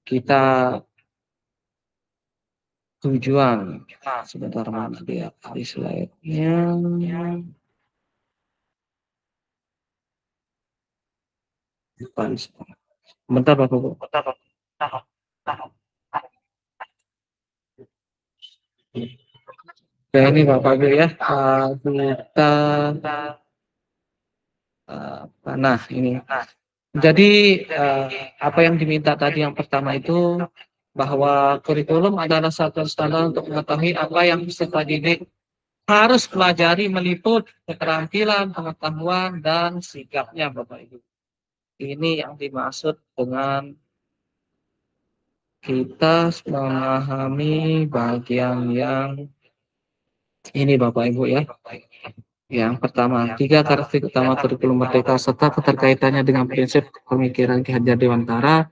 Kita tujuan sebentar mana dia di slide-nya. Bentar Bapak Ibu. Ya ini Bapak Ibu ya, kita nah ini. Jadi apa yang diminta tadi yang pertama itu bahwa kurikulum adalah satu standar untuk mengetahui apa yang peserta didik harus pelajari meliput keterampilan, pengetahuan, dan sikapnya Bapak Ibu. Ini yang dimaksud dengan kita memahami bagian yang ini Bapak Ibu ya. Yang pertama, 3 karakteristik utama kurikulum merdeka serta keterkaitannya dengan prinsip pemikiran Ki Hajar Dewantara.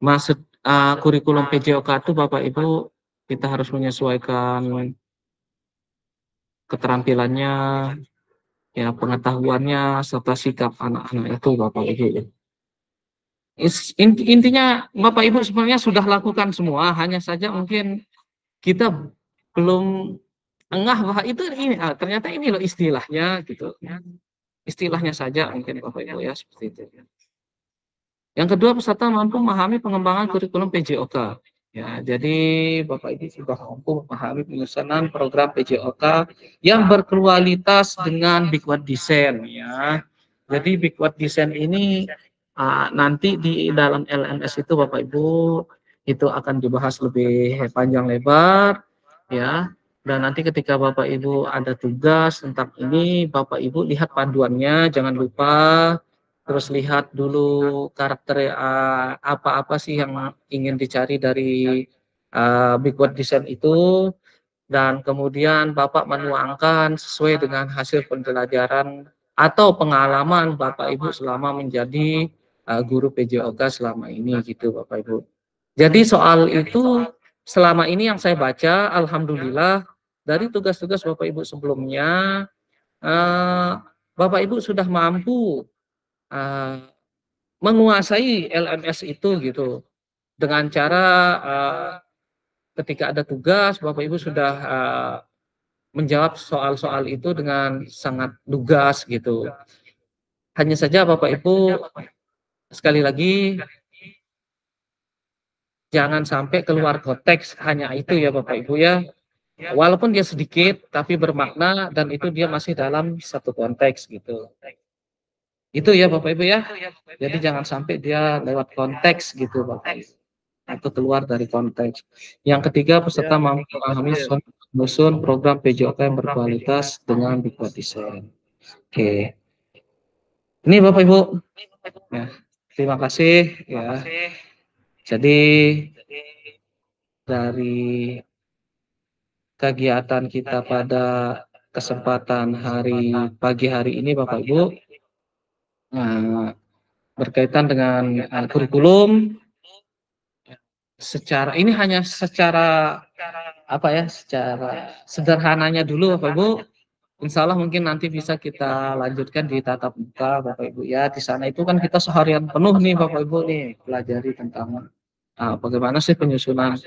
Maksud kurikulum PJOK itu Bapak Ibu, kita harus menyesuaikan keterampilannya, ya pengetahuannya serta sikap anak-anak itu Bapak Ibu. Intinya Bapak Ibu sebenarnya sudah lakukan semua, hanya saja mungkin kita belum engah bahwa itu ini ternyata ini loh istilahnya gitu. Istilahnya saja mungkin Bapak Ibu ya seperti itu. Yang kedua, peserta mampu memahami pengembangan kurikulum PJOK. Ya, jadi Bapak Ibu sudah mampu memahami penyusunan program PJOK yang berkualitas dengan backward design ya. Jadi backward design ini nanti di dalam LMS itu Bapak Ibu itu akan dibahas lebih panjang lebar ya. Dan nanti ketika Bapak Ibu ada tugas tentang ini, Bapak Ibu lihat panduannya, jangan lupa. Terus lihat dulu karakter apa-apa sih yang ingin dicari dari backward design itu. Dan kemudian Bapak menuangkan sesuai dengan hasil pembelajaran atau pengalaman Bapak Ibu selama menjadi guru PJOK selama ini gitu Bapak Ibu. Jadi soal itu selama ini yang saya baca, alhamdulillah dari tugas-tugas Bapak Ibu sebelumnya Bapak Ibu sudah mampu menguasai LMS itu gitu, dengan cara ketika ada tugas Bapak Ibu sudah menjawab soal-soal itu dengan sangat lugas gitu. Hanya saja Bapak Ibu sekali lagi jangan sampai keluar konteks hanya itu ya Bapak Ibu ya. Walaupun dia sedikit tapi bermakna dan itu dia masih dalam satu konteks gitu. Itu ya Bapak Ibu ya. Jadi jangan sampai dia lewat konteks gitu Bapak Ibu. Atau keluar dari konteks. Yang ketiga, peserta mampu memahami menyusun program PJOK yang berkualitas dengan dibuat desain. Oke. Ini Bapak Ibu. Ya, terima kasih ya. Jadi dari kegiatan kita pada kesempatan pagi hari ini Bapak Ibu berkaitan dengan kurikulum ini hanya secara apa ya, secara sederhananya dulu Bapak Ibu. Insya Allah mungkin nanti bisa kita lanjutkan di tatap muka Bapak Ibu ya. Di sana itu kan kita seharian penuh nih Bapak Ibu nih pelajari tentang bagaimana sih penyusunan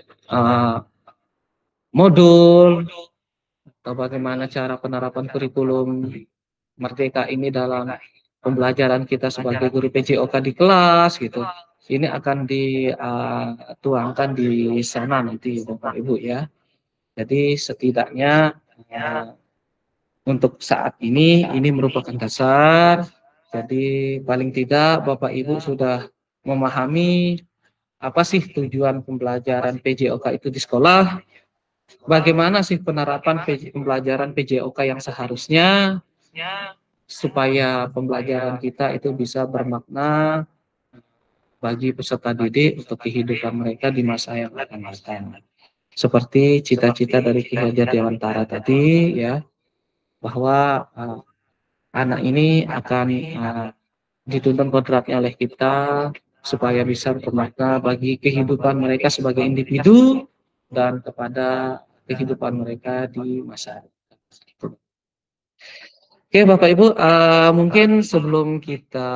modul atau bagaimana cara penerapan kurikulum Merdeka ini dalam pembelajaran kita sebagai guru PJOK di kelas gitu. Ini akan dituangkan di sana nanti Bapak Ibu ya. Jadi setidaknya untuk saat ini merupakan dasar. Jadi paling tidak Bapak Ibu sudah memahami apa sih tujuan pembelajaran PJOK itu di sekolah. Bagaimana sih penerapan pembelajaran PJOK yang seharusnya supaya pembelajaran kita itu bisa bermakna bagi peserta didik untuk kehidupan mereka di masa yang akan datang. Seperti cita-cita dari Ki Hajar Dewantara tadi ya, bahwa anak ini akan dituntun kodratnya oleh kita supaya bisa bermakna bagi kehidupan mereka sebagai individu dan kepada kehidupan mereka di masa depan. Oke Bapak Ibu, mungkin sebelum kita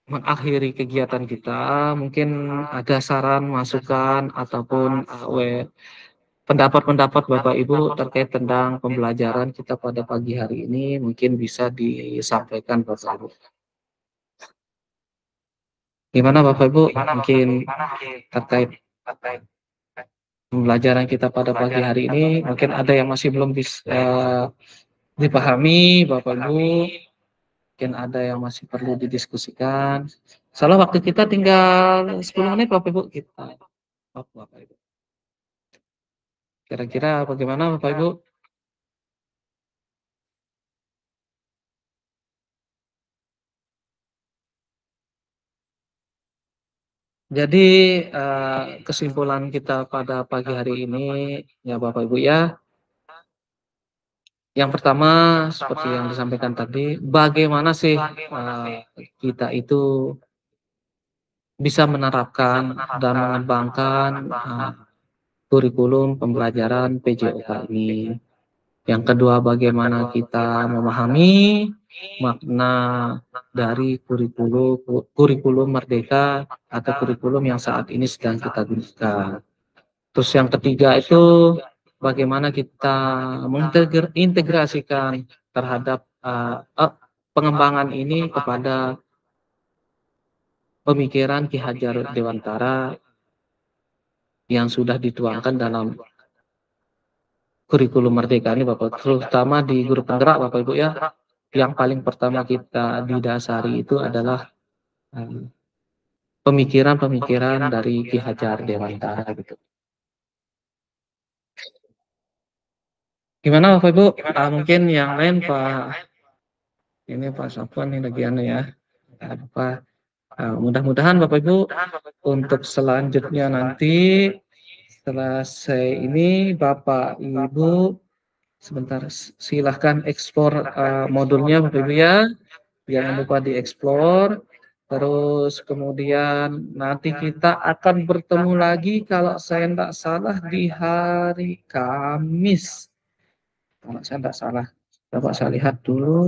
mengakhiri kegiatan kita, mungkin ada saran, masukan, ataupun pendapat-pendapat Bapak Ibu terkait tentang pembelajaran kita pada pagi hari ini, mungkin bisa disampaikan Bapak Ibu. Gimana Bapak Ibu, mungkin terkait pembelajaran kita pada pagi hari ini, mungkin ada yang masih belum bisa dipahami Bapak Ibu, mungkin ada yang masih perlu didiskusikan. Salah waktu kita tinggal 10 menit Bapak Ibu, kita Bapak Ibu. Kira-kira bagaimana Bapak Ibu? Jadi kesimpulan kita pada pagi hari ini ya Bapak Ibu ya. Yang pertama seperti yang disampaikan tadi, bagaimana sih kita itu bisa menerapkan dan mengembangkan kurikulum pembelajaran PJOK ini. Yang kedua, bagaimana kita memahami makna dari kurikulum Merdeka atau kurikulum yang saat ini sedang kita gunakan. Terus yang ketiga itu bagaimana kita mengintegrasikan terhadap pengembangan ini kepada pemikiran Ki Hajar Dewantara yang sudah dituangkan dalam kurikulum Merdeka ini Bapak, terutama di guru penggerak Bapak Ibu ya. Yang paling pertama kita didasari itu adalah pemikiran-pemikiran dari Ki Hajar Dewantara gitu. Gimana Bapak Ibu? Mungkin yang lain Pak Safwan ini lagi ya. Mudah-mudahan Bapak Ibu untuk selanjutnya nanti selesai ini Bapak Ibu sebentar silahkan ekspor modulnya Bapak Ibu ya. Jangan lupa dieksplor. Terus kemudian nanti kita akan bertemu lagi kalau saya tidak salah di hari Kamis. kalau saya tidak salah. Coba saya lihat dulu.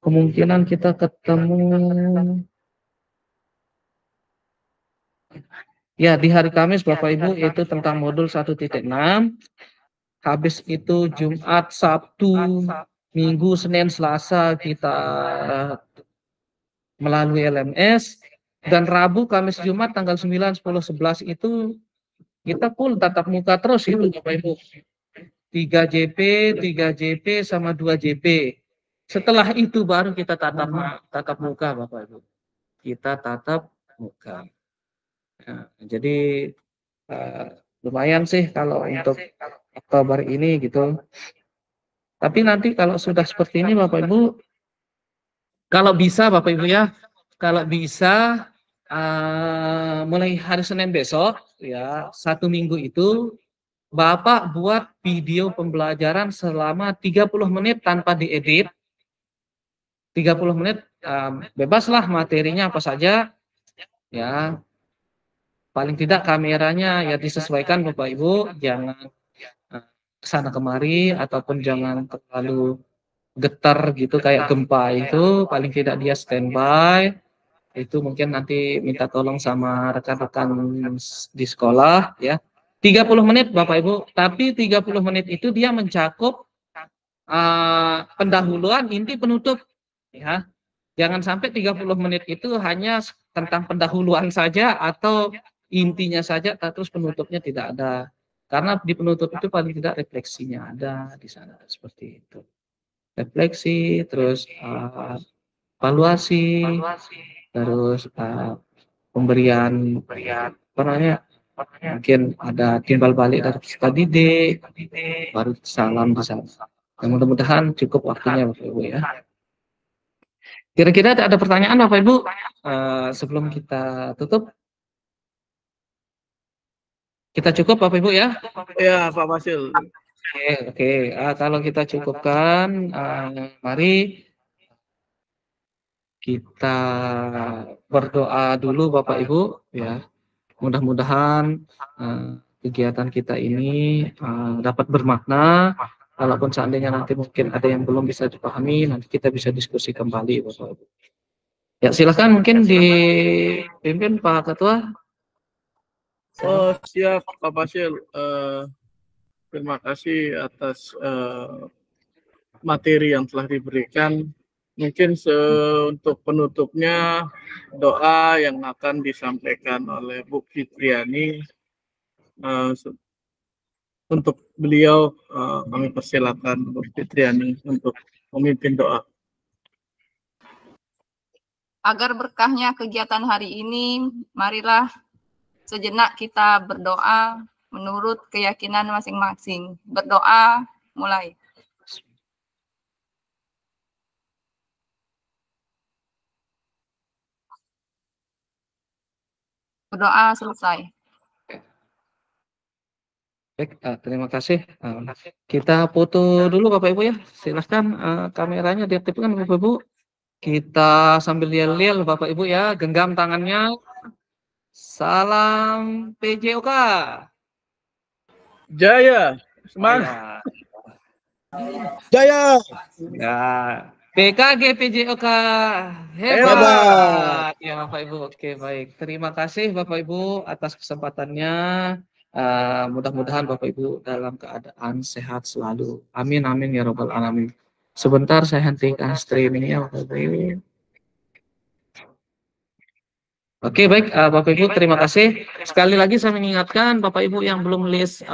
Kemungkinan kita ketemu ya di hari Kamis Bapak Ibu, itu tentang modul 1.6. Habis itu Jumat, Sabtu, Minggu, Senin, Selasa kita melalui LMS, dan Rabu, Kamis, Jumat tanggal 9, 10, 11 itu kita full tatap muka terus itu Bapak Ibu. 3 JP, 3 JP sama 2 JP. Setelah itu baru kita tatap muka Bapak Ibu. Kita tatap muka. Nah, jadi lumayan sih kalau untuk Oktober ini gitu. Tapi nanti kalau sudah seperti ini Bapak Ibu, kalau bisa Bapak Ibu ya, kalau bisa mulai hari Senin besok ya, 1 minggu itu Bapak buat video pembelajaran selama 30 menit tanpa diedit. 30 menit bebaslah materinya apa saja ya. Paling tidak kameranya ya disesuaikan Bapak Ibu, jangan kesana kemari ataupun jangan terlalu getar gitu kayak gempa itu, paling tidak dia standby. Itu mungkin nanti minta tolong sama rekan-rekan di sekolah ya. 30 menit Bapak Ibu, tapi 30 menit itu dia mencakup pendahuluan, inti, penutup ya. Jangan sampai 30 menit itu hanya tentang pendahuluan saja atau intinya saja terus penutupnya tidak ada. Karena di penutup itu paling tidak refleksinya ada di sana seperti itu. Refleksi, terus evaluasi, terus pemberian apa namanya, mungkin ada timbal balik dari tadi D, baru salam di sana. Mudah-mudahan cukup waktunya Bapak Ibu ya. Kira-kira ada pertanyaan Bapak Ibu sebelum kita tutup? Kita cukup Bapak Ibu ya? Ya Pak Fasil. Oke. Kalau kita cukupkan, mari kita berdoa dulu Bapak Ibu ya. Mudah-mudahan kegiatan kita ini dapat bermakna. Walaupun seandainya nanti mungkin ada yang belum bisa dipahami, nanti kita bisa diskusi kembali Bapak Ibu. Ya silakan mungkin dipimpin Pak Ketua. Oh siap Pak Fasil. Terima kasih atas materi yang telah diberikan. Mungkin untuk penutupnya doa yang akan disampaikan oleh Bu Fitriani, untuk beliau kami persilakan Bu Fitriani untuk memimpin doa. Agar berkahnya kegiatan hari ini, marilah sejenak kita berdoa menurut keyakinan masing-masing. Berdoa mulai. Berdoa selesai. Baik, terima kasih. Kita foto dulu Bapak Ibu ya. Silahkan kameranya diaktifkan Bapak Ibu. Kita sambil yel-yel Bapak Ibu ya, genggam tangannya. Salam PJOK. Jaya, semangat. Jaya. Ya. PKG PJOK hebat ya Bapak Ibu. Oke baik, terima kasih Bapak Ibu atas kesempatannya. Mudah-mudahan Bapak Ibu dalam keadaan sehat selalu. Amin amin ya robbal alamin. Sebentar saya hentikan streamingnya Bapak Ibu. Oke baik Bapak Ibu terima kasih. Sekali lagi saya mengingatkan Bapak Ibu yang belum list